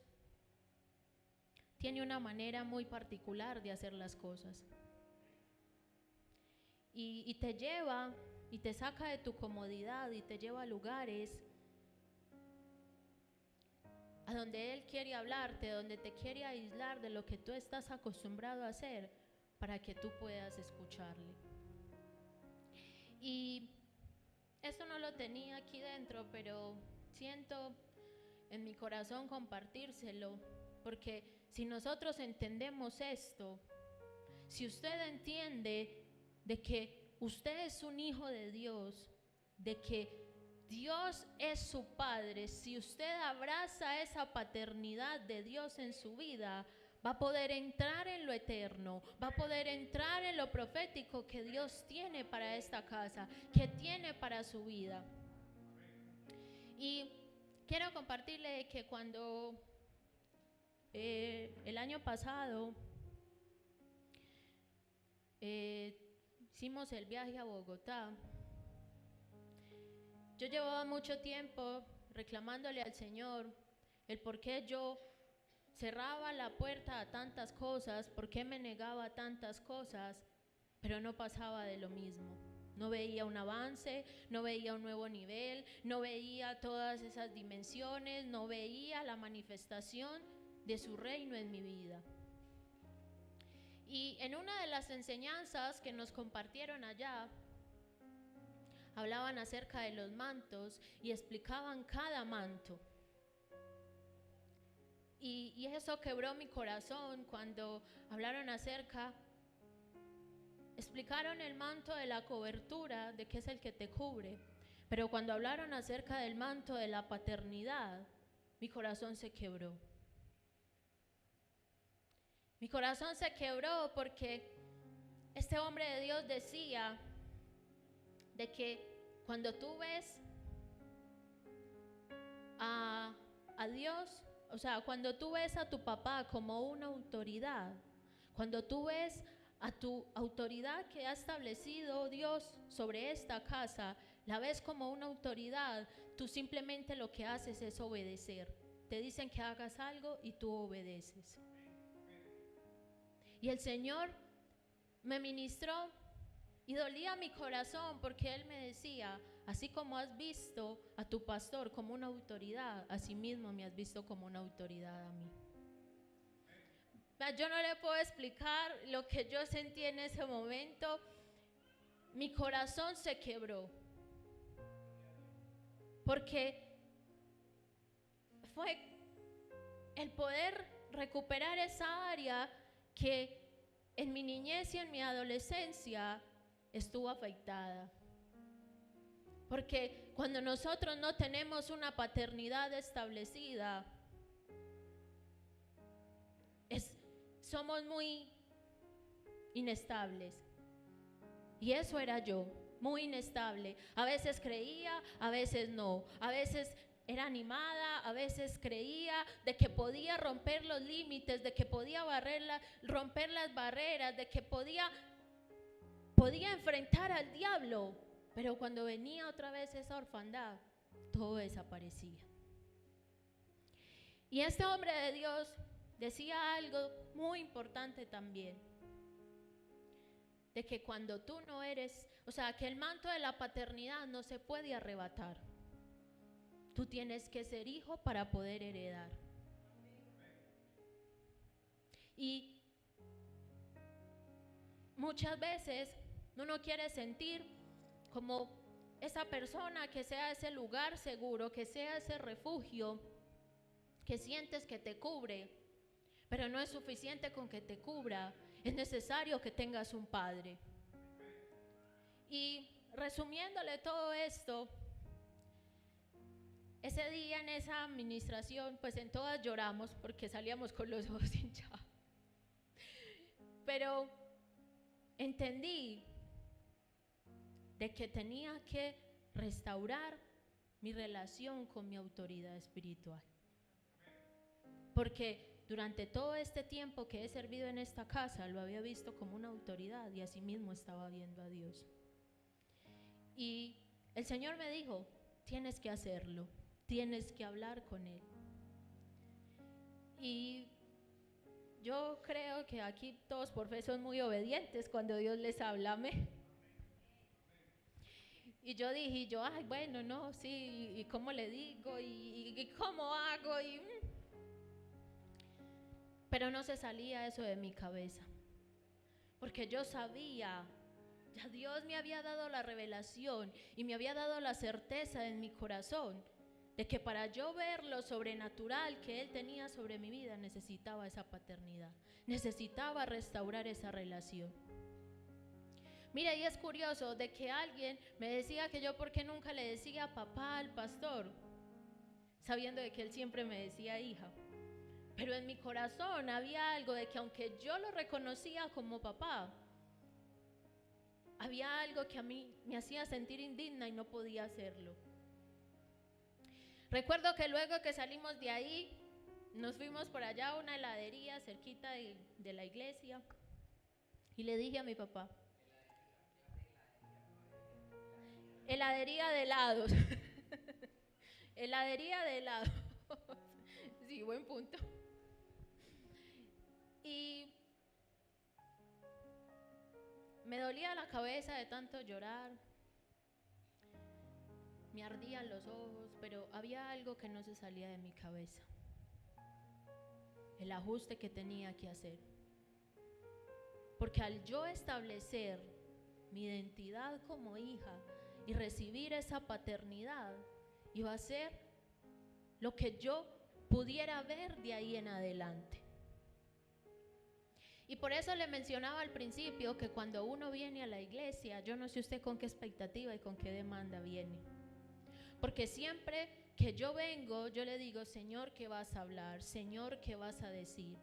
tiene una manera muy particular de hacer las cosas. Y te lleva y te saca de tu comodidad y te lleva a lugares a donde Él quiere hablarte, donde te quiere aislar de lo que tú estás acostumbrado a hacer para que tú puedas escucharle. Y esto no lo tenía aquí dentro, pero siento en mi corazón compartírselo, porque si nosotros entendemos esto, si usted entiende de que usted es un hijo de Dios, de que Dios es su Padre, si usted abraza esa paternidad de Dios en su vida, va a poder entrar en lo eterno, va a poder entrar en lo profético que Dios tiene para esta casa, que tiene para su vida. Y quiero compartirle que cuando el año pasado hicimos el viaje a Bogotá, yo llevaba mucho tiempo reclamándole al Señor el por qué yo cerraba la puerta a tantas cosas, por qué me negaba a tantas cosas, pero no pasaba de lo mismo. No veía un avance, no veía un nuevo nivel, no veía todas esas dimensiones, no veía la manifestación de su reino en mi vida. Y en una de las enseñanzas que nos compartieron allá, hablaban acerca de los mantos y explicaban cada manto. Y eso quebró mi corazón cuando hablaron acerca. Explicaron el manto de la cobertura, de que es el que te cubre, pero cuando hablaron acerca del manto de la paternidad, mi corazón se quebró. Mi corazón se quebró porque este hombre de Dios decía de que cuando tú ves a Dios, o sea, cuando tú ves a tu papá como una autoridad, cuando tú ves a tu autoridad que ha establecido Dios sobre esta casa, la ves como una autoridad, tú simplemente lo que haces es obedecer. Te dicen que hagas algo y tú obedeces. Y el Señor me ministró y dolía mi corazón porque Él me decía, así como has visto a tu pastor como una autoridad, así mismo me has visto como una autoridad a mí. Yo no le puedo explicar lo que yo sentí en ese momento. Mi corazón se quebró. Porque fue el poder recuperar esa área que en mi niñez y en mi adolescencia estuvo afectada. Porque cuando nosotros no tenemos una paternidad establecida, somos muy inestables. Y eso era yo, muy inestable. A veces creía, a veces no. A veces era animada, a veces creía de que podía romper los límites, de que podía romper las barreras, de que podía enfrentar al diablo. Pero cuando venía otra vez esa orfandad, todo desaparecía. Y este hombre de Dios decía algo muy importante también, de que cuando tú no eres, o sea, que el manto de la paternidad no se puede arrebatar. Tú tienes que ser hijo para poder heredar. Y muchas veces uno quiere sentir como esa persona, que sea ese lugar seguro, que sea ese refugio, que sientes que te cubre, pero no es suficiente con que te cubra, es necesario que tengas un padre. Y resumiéndole todo esto, ese día en esa administración, pues en todas lloramos porque salíamos con los ojos hinchados. Pero entendí de que tenía que restaurar mi relación con mi autoridad espiritual. Porque durante todo este tiempo que he servido en esta casa, lo había visto como una autoridad y así mismo estaba viendo a Dios. Y el Señor me dijo, tienes que hacerlo, tienes que hablar con Él. Y yo creo que aquí todos por fe son muy obedientes cuando Dios les habla. Y yo dije, ay, bueno, no, sí, ¿y cómo le digo? ¿Y cómo hago? Pero no se salía eso de mi cabeza, porque yo sabía, ya Dios me había dado la revelación y me había dado la certeza en mi corazón de que para yo ver lo sobrenatural que Él tenía sobre mi vida, necesitaba esa paternidad, necesitaba restaurar esa relación. Mira, y es curioso de que alguien me decía que yo por qué nunca le decía papá al pastor, sabiendo de que él siempre me decía hija. Pero en mi corazón había algo de que aunque yo lo reconocía como papá, había algo que a mí me hacía sentir indigna y no podía hacerlo. Recuerdo que luego que salimos de ahí, nos fuimos por allá a una heladería cerquita de la iglesia y le dije a mi papá, heladería de helados. heladería de helado. Sí, buen punto. Y me dolía la cabeza de tanto llorar, me ardían los ojos, pero había algo que no se salía de mi cabeza, el ajuste que tenía que hacer. Porque al yo establecer mi identidad como hija y recibir esa paternidad, iba a ser lo que yo pudiera ver de ahí en adelante. Y por eso le mencionaba al principio que cuando uno viene a la iglesia, yo no sé usted con qué expectativa y con qué demanda viene. Porque siempre que yo vengo, yo le digo, Señor, ¿qué vas a hablar? Señor, ¿qué vas a decir?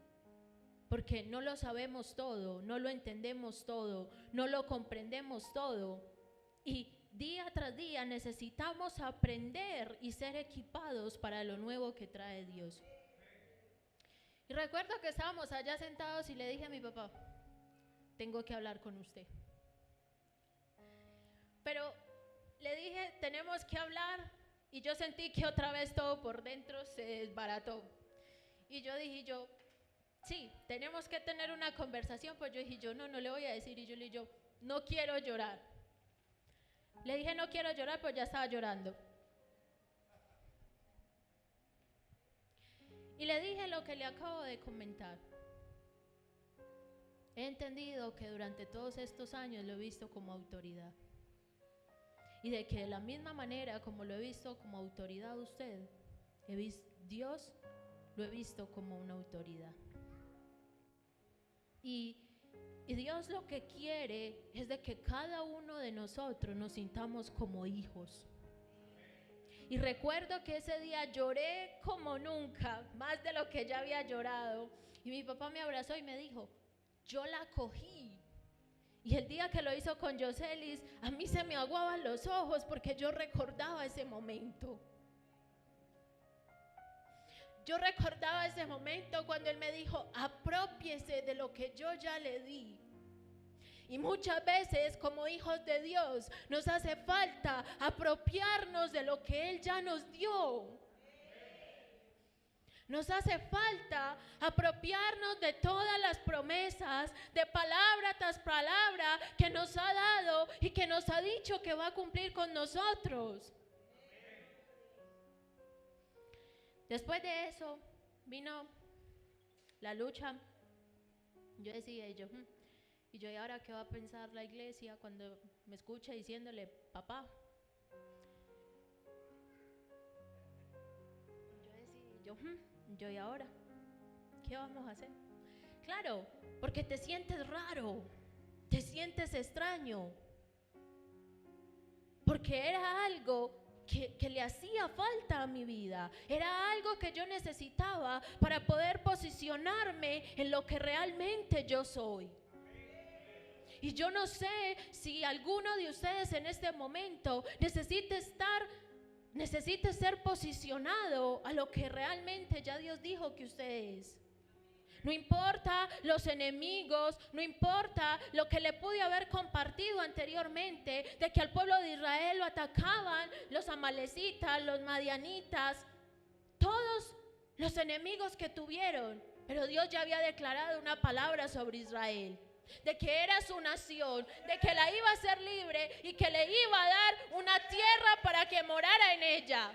Porque no lo sabemos todo, no lo entendemos todo, no lo comprendemos todo. Y día tras día necesitamos aprender y ser equipados para lo nuevo que trae Dios. Y recuerdo que estábamos allá sentados y le dije a mi papá, tengo que hablar con usted. Pero le dije, tenemos que hablar, y yo sentí que otra vez todo por dentro se desbarató. Y yo dije, sí, tenemos que tener una conversación. Pues yo dije, no le voy a decir. Y yo le dije, no quiero llorar. Le dije, no quiero llorar, pues ya estaba llorando. Y le dije lo que le acabo de comentar. He entendido que durante todos estos años lo he visto como autoridad. Y de que de la misma manera como lo he visto como autoridad a usted, Dios lo he visto como una autoridad. Y Dios lo que quiere es de que cada uno de nosotros nos sintamos como hijos. Y recuerdo que ese día lloré como nunca, más de lo que ya había llorado. Y mi papá me abrazó y me dijo, yo la cogí. Y el día que lo hizo con Yoselis, a mí se me aguaban los ojos porque yo recordaba ese momento. Yo recordaba ese momento cuando él me dijo, apropiese de lo que yo ya le di. Y muchas veces como hijos de Dios nos hace falta apropiarnos de lo que Él ya nos dio. Nos hace falta apropiarnos de todas las promesas, de palabra tras palabra que nos ha dado y que nos ha dicho que va a cumplir con nosotros. Después de eso vino la lucha. Yo decía, ¿y ahora qué va a pensar la iglesia cuando me escucha diciéndole papá? ¿Y ahora qué vamos a hacer? Claro, porque te sientes raro, te sientes extraño, porque era algo que le hacía falta a mi vida, era algo que yo necesitaba para poder posicionarme en lo que realmente yo soy. Y yo no sé si alguno de ustedes en este momento necesite ser posicionado a lo que realmente ya Dios dijo que usted es. No importa los enemigos, no importa lo que le pude haber compartido anteriormente, de que al pueblo de Israel lo atacaban los amalecitas, los madianitas, todos los enemigos que tuvieron, pero Dios ya había declarado una palabra sobre Israel, de que era su nación, de que la iba a hacer libre y que le iba a dar una tierra para que morara en ella.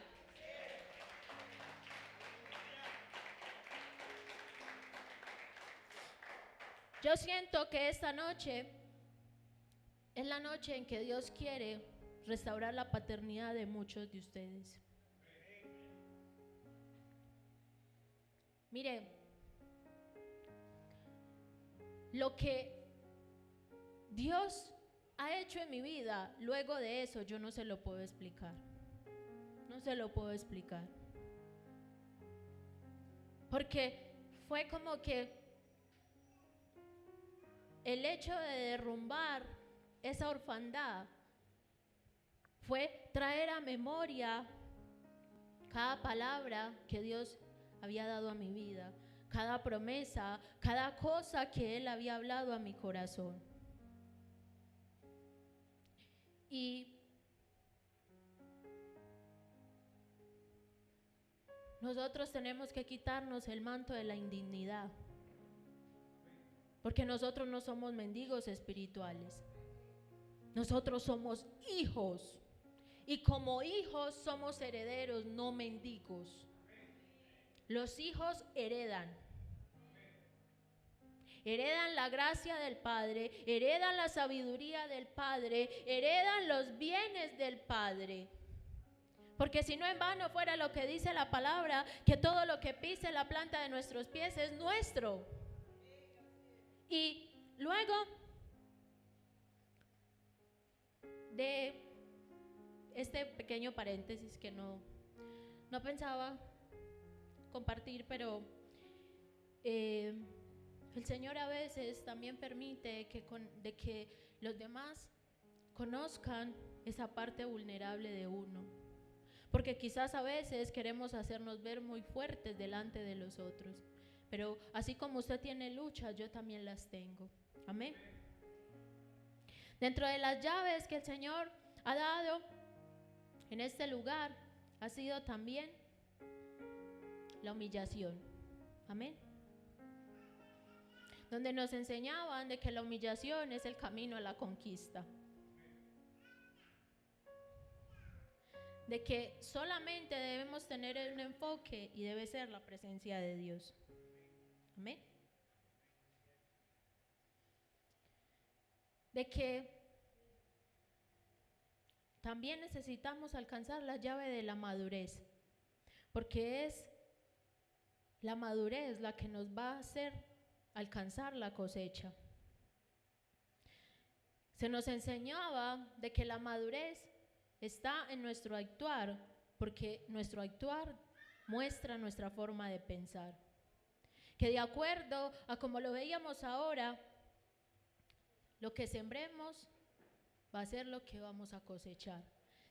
Yo siento que esta noche es la noche en que Dios quiere restaurar la paternidad de muchos de ustedes. Mire, lo que Dios ha hecho en mi vida, luego de eso yo no se lo puedo explicar. No se lo puedo explicar. Porque fue como que el hecho de derrumbar esa orfandad fue traer a memoria cada palabra que Dios había dado a mi vida, cada promesa, cada cosa que Él había hablado a mi corazón. Y nosotros tenemos que quitarnos el manto de la indignidad, porque nosotros no somos mendigos espirituales, nosotros somos hijos, y como hijos somos herederos, no mendigos. Los hijos heredan la gracia del Padre, heredan la sabiduría del Padre, heredan los bienes del Padre. Porque si no, en vano fuera lo que dice la palabra, que todo lo que pise la planta de nuestros pies es nuestro. Y luego de este pequeño paréntesis que no pensaba compartir, pero el Señor a veces también permite que los demás conozcan esa parte vulnerable de uno, porque quizás a veces queremos hacernos ver muy fuertes delante de los otros, pero así como usted tiene luchas, yo también las tengo. Amén. Dentro de las llaves que el Señor ha dado en este lugar ha sido también la humillación. Amén. Donde nos enseñaban de que la humillación es el camino a la conquista. De que solamente debemos tener un enfoque y debe ser la presencia de Dios. Amén. De que también necesitamos alcanzar la llave de la madurez, porque es la madurez la que nos va a hacer alcanzar la cosecha. Se nos enseñaba de que la madurez está en nuestro actuar, porque nuestro actuar muestra nuestra forma de pensar. Que de acuerdo a como lo veíamos ahora, lo que sembremos va a ser lo que vamos a cosechar.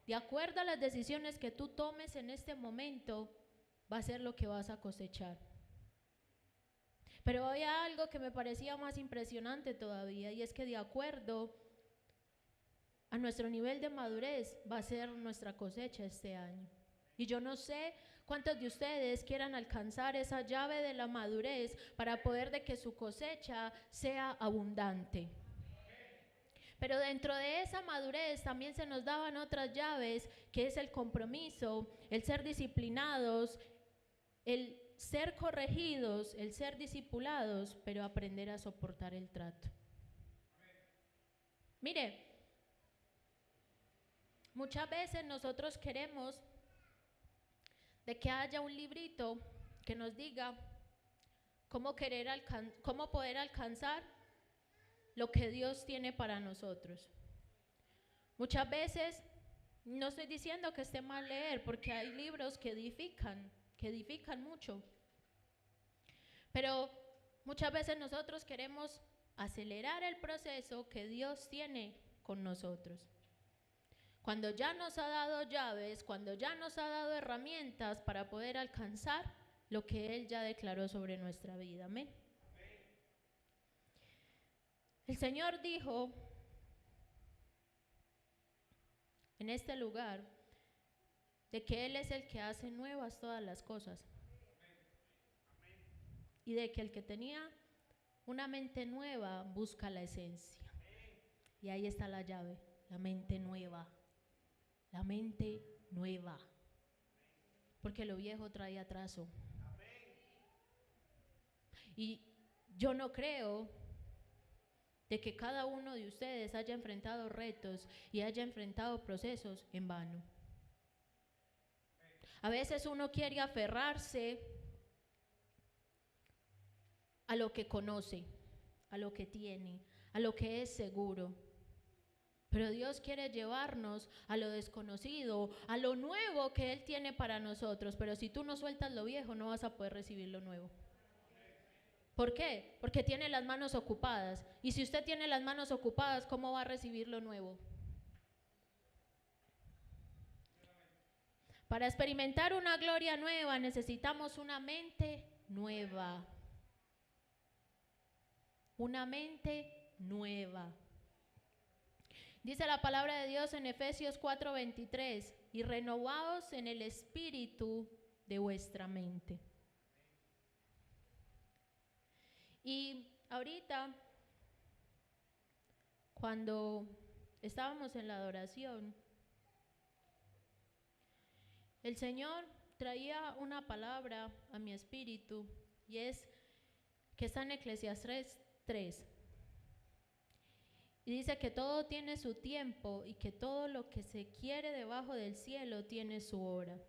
De acuerdo a las decisiones que tú tomes en este momento, va a ser lo que vas a cosechar. Pero había algo que me parecía más impresionante todavía, y es que de acuerdo a nuestro nivel de madurez va a ser nuestra cosecha este año. Y yo no sé cuántos de ustedes quieran alcanzar esa llave de la madurez para poder de que su cosecha sea abundante. Pero dentro de esa madurez también se nos daban otras llaves, que es el compromiso, el ser disciplinados, el ser corregidos, el ser discipulados, pero aprender a soportar el trato. Mire, muchas veces nosotros queremos de que haya un librito que nos diga cómo poder alcanzar lo que Dios tiene para nosotros. Muchas veces, no estoy diciendo que esté mal leer, porque hay libros que edifican mucho, pero muchas veces nosotros queremos acelerar el proceso que Dios tiene con nosotros. Cuando ya nos ha dado llaves, cuando ya nos ha dado herramientas para poder alcanzar lo que Él ya declaró sobre nuestra vida. Amén. El Señor dijo en este lugar de que Él es el que hace nuevas todas las cosas. Y de que el que tenía una mente nueva busca la esencia. Y ahí está la llave, la mente nueva. La mente nueva. Porque lo viejo trae atraso. Y yo no creo de que cada uno de ustedes haya enfrentado retos y haya enfrentado procesos en vano. A veces uno quiere aferrarse a lo que conoce, a lo que tiene, a lo que es seguro. Pero Dios quiere llevarnos a lo desconocido, a lo nuevo que Él tiene para nosotros. Pero si tú no sueltas lo viejo, no vas a poder recibir lo nuevo. ¿Por qué? Porque tiene las manos ocupadas. Y si usted tiene las manos ocupadas, ¿cómo va a recibir lo nuevo? Para experimentar una gloria nueva necesitamos una mente nueva. Una mente nueva. Dice la palabra de Dios en Efesios 4:23, y renovaos en el espíritu de vuestra mente. Y ahorita, cuando estábamos en la adoración, el Señor traía una palabra a mi espíritu, y es que está en Eclesiastés 3. Y dice que todo tiene su tiempo y que todo lo que se quiere debajo del cielo tiene su hora.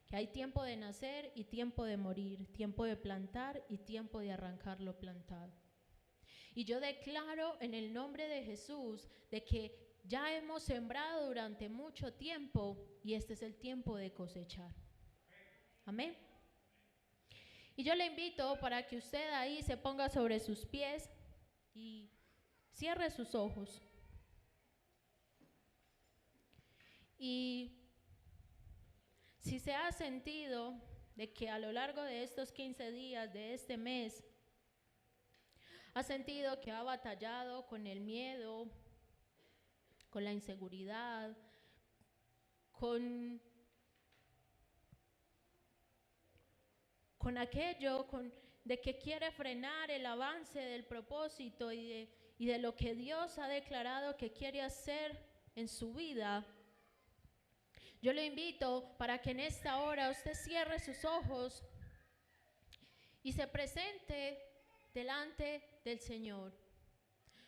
Que hay tiempo de nacer y tiempo de morir, tiempo de plantar y tiempo de arrancar lo plantado. Y yo declaro en el nombre de Jesús de que ya hemos sembrado durante mucho tiempo y este es el tiempo de cosechar. Amén. Y yo le invito para que usted ahí se ponga sobre sus pies y cierre sus ojos. Y si se ha sentido de que a lo largo de estos 15 días de este mes, ha sentido que ha batallado con el miedo, con la inseguridad, con aquello de que quiere frenar el avance del propósito y de lo que Dios ha declarado que quiere hacer en su vida, yo le invito para que en esta hora usted cierre sus ojos y se presente delante del Señor,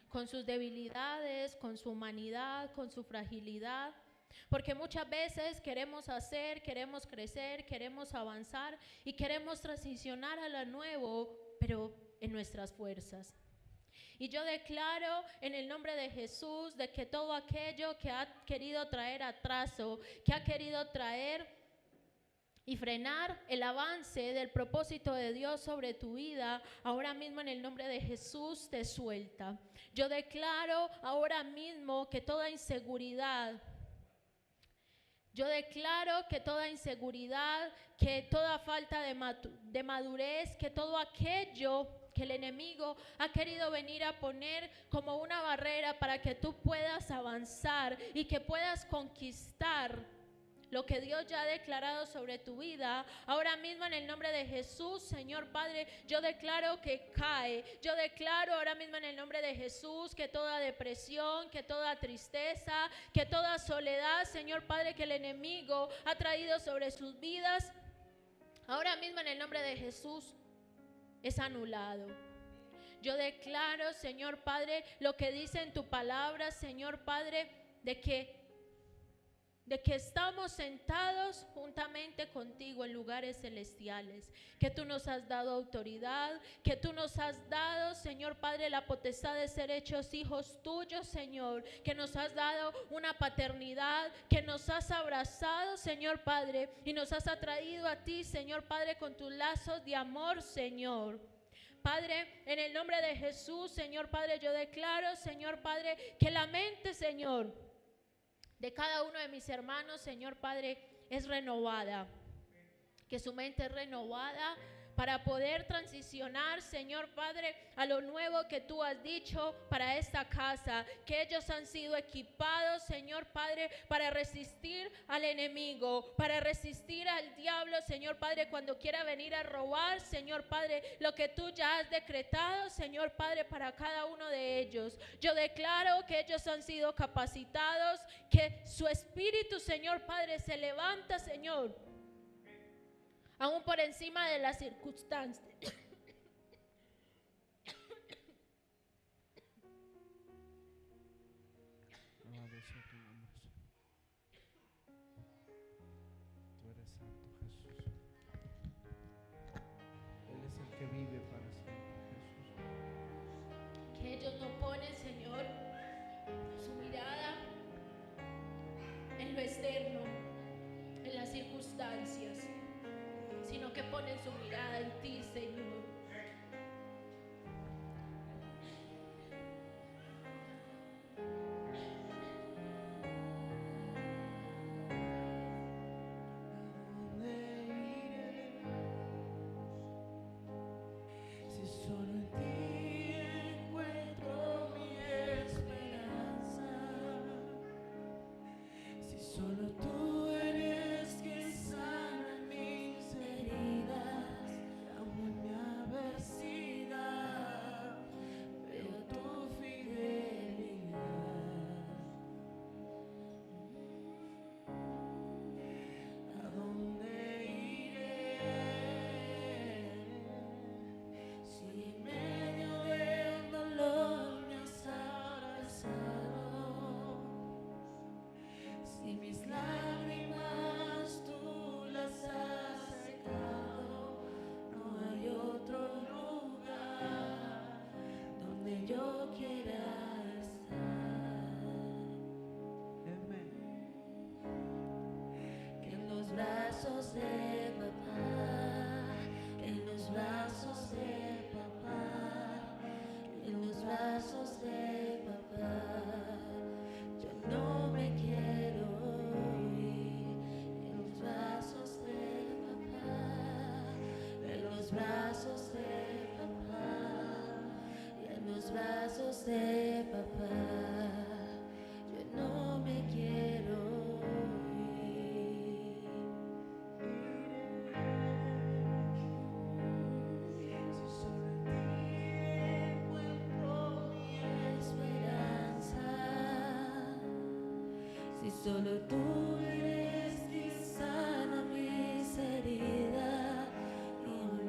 con sus debilidades, con su humanidad, con su fragilidad, porque muchas veces queremos hacer, queremos crecer, queremos avanzar y queremos transicionar a lo nuevo, pero en nuestras fuerzas. Y yo declaro en el nombre de Jesús de que todo aquello que ha querido traer atraso, que ha querido traer y frenar el avance del propósito de Dios sobre tu vida, ahora mismo en el nombre de Jesús te suelta. Yo declaro ahora mismo que toda inseguridad, que toda falta de madurez, que todo aquello que el enemigo ha querido venir a poner como una barrera para que tú puedas avanzar y que puedas conquistar lo que Dios ya ha declarado sobre tu vida, ahora mismo en el nombre de Jesús, Señor Padre, yo declaro que cae. Yo declaro ahora mismo en el nombre de Jesús que toda depresión, que toda tristeza, que toda soledad, Señor Padre, que el enemigo ha traído sobre sus vidas, ahora mismo en el nombre de Jesús es anulado. Yo declaro, Señor Padre, lo que dice en tu palabra, Señor Padre, de que estamos sentados juntamente contigo en lugares celestiales, que tú nos has dado autoridad, que tú nos has dado, Señor Padre, la potestad de ser hechos hijos tuyos, Señor, que nos has dado una paternidad, que nos has abrazado, Señor Padre, y nos has atraído a ti, Señor Padre, con tus lazos de amor, Señor. Padre, en el nombre de Jesús, Señor Padre, yo declaro, Señor Padre, que la mente, Señor, de cada uno de mis hermanos, Señor Padre, es renovada. Que su mente es renovada para poder transicionar, Señor Padre, a lo nuevo que tú has dicho para esta casa. Que ellos han sido equipados, Señor Padre, para resistir al enemigo, para resistir al diablo, Señor Padre, cuando quiera venir a robar, Señor Padre, lo que tú ya has decretado, Señor Padre, para cada uno de ellos. Yo declaro que ellos han sido capacitados, que su espíritu, Señor Padre, se levanta, Señor, aún por encima de las circunstancias. Alabado sea tu nombre, Señor. Tú eres santo, Jesús. Él es el que vive para siempre, Jesús. Que ellos no ponen, Señor, su mirada en lo externo, en las circunstancias, sino que ponen su mirada en ti, Señor. Si solo en ti encuentro mi esperanza, si solo tú eres quien sana mis Solo tú eres quien sana mis heridas y mi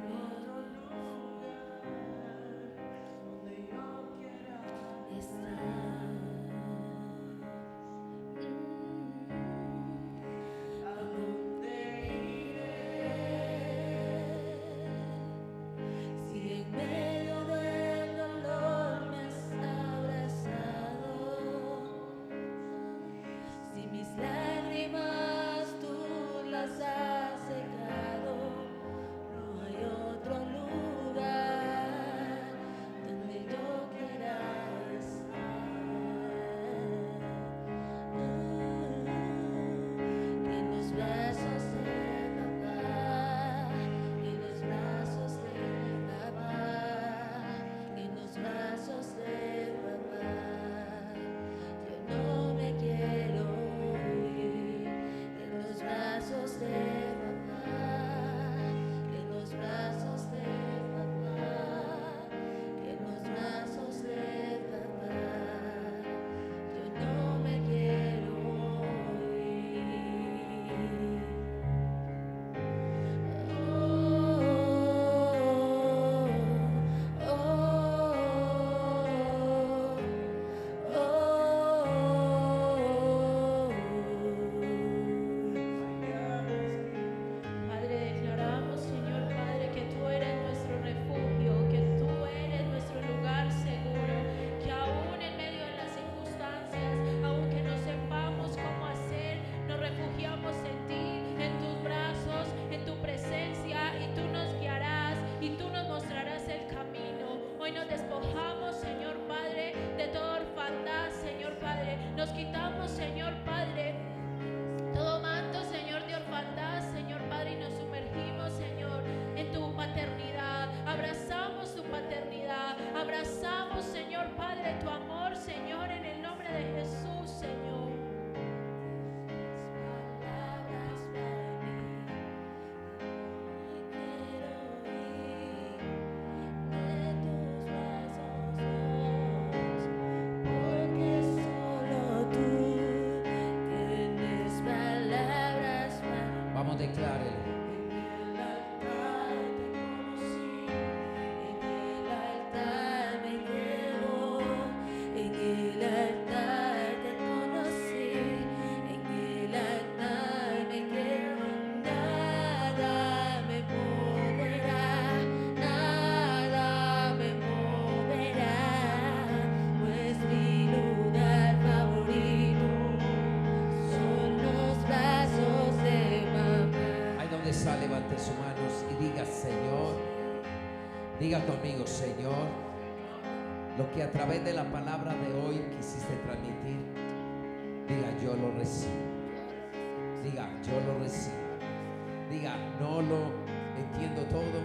donde yo quiera estar. ¿A dónde iré? Si en medio del dolor me has abrazado, si mis lágrimas tú las has secado, no hay otro lugar donde yo quiera estar. Que en los brazos de papá, que en los brazos de papá, que en los brazos de papá. Yo no me quiero ir, en los brazos de papá, que en los brazos de papá, que en los brazos de papá. Yo no me quiero Padre, declaramos, Señor Padre, que tú eres nuestro refugio, que tú eres nuestro lugar seguro, que aún en medio de las circunstancias, aunque no sepamos cómo hacer, nos refugiamos en ti, en tus brazos, en tu presencia, y tú nos guiarás y tú nos mostrarás el camino. Hoy nos despojamos, Señor Padre, de toda orfandad, Señor Padre. Nos quitamos, Señor Padre, todo manto, Señor, de orfandad, Señor Padre, y nos sumergimos, Señor, en tu paternidad. Abrazamos tu paternidad. Abrazamos, Señor Padre, tu amor, Señor, en el nombre de Jesús, Señor. palabras para mí. Vamos, declárelo. En el altar te conocí, en el altar me quedo, en el altar te conocí, en el altar me quedo. Nada me moverá, nada me moverá, pues mi lugar favorito son los brazos de mamá. Ahí donde está, levante sus manos y diga: Señor, diga conmigo: Señor, lo que a través de la palabra de hoy quisiste transmitir, diga: yo lo recibo. Diga: yo lo recibo. Diga: no lo entiendo todo.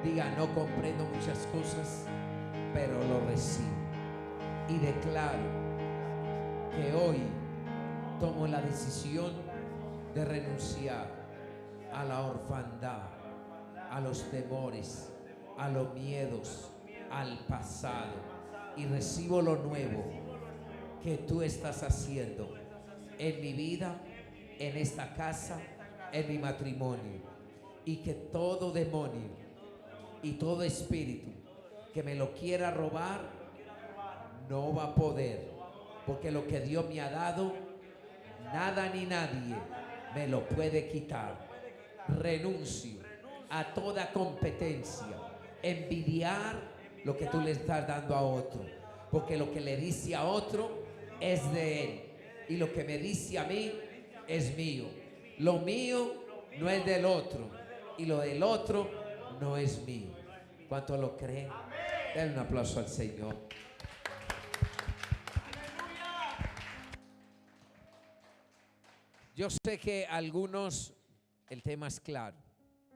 Diga: no comprendo muchas cosas, pero lo recibo. Y declaro que hoy tomo la decisión de renunciar a la orfandad, a los temores, a los miedos, al pasado, y recibo lo nuevo que tú estás haciendo en mi vida, en esta casa, en mi matrimonio, y que todo demonio y todo espíritu que me lo quiera robar no va a poder, porque lo que Dios me ha dado, nada ni nadie me lo puede quitar. Renuncio a toda competencia, envidiar lo que tú le estás dando a otro, porque lo que le dice a otro es de él, y lo que me dice a mí es mío. Lo mío no es del otro, y lo del otro no es mío. ¿Cuánto lo creen? Den un aplauso al Señor. Yo sé que algunos el tema es claro,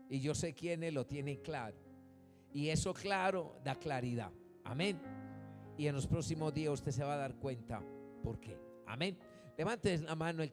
y yo sé quiénes lo tienen claro, y eso claro da claridad. Amén. Y en los próximos días usted se va a dar cuenta por qué. Amén. Levante la mano el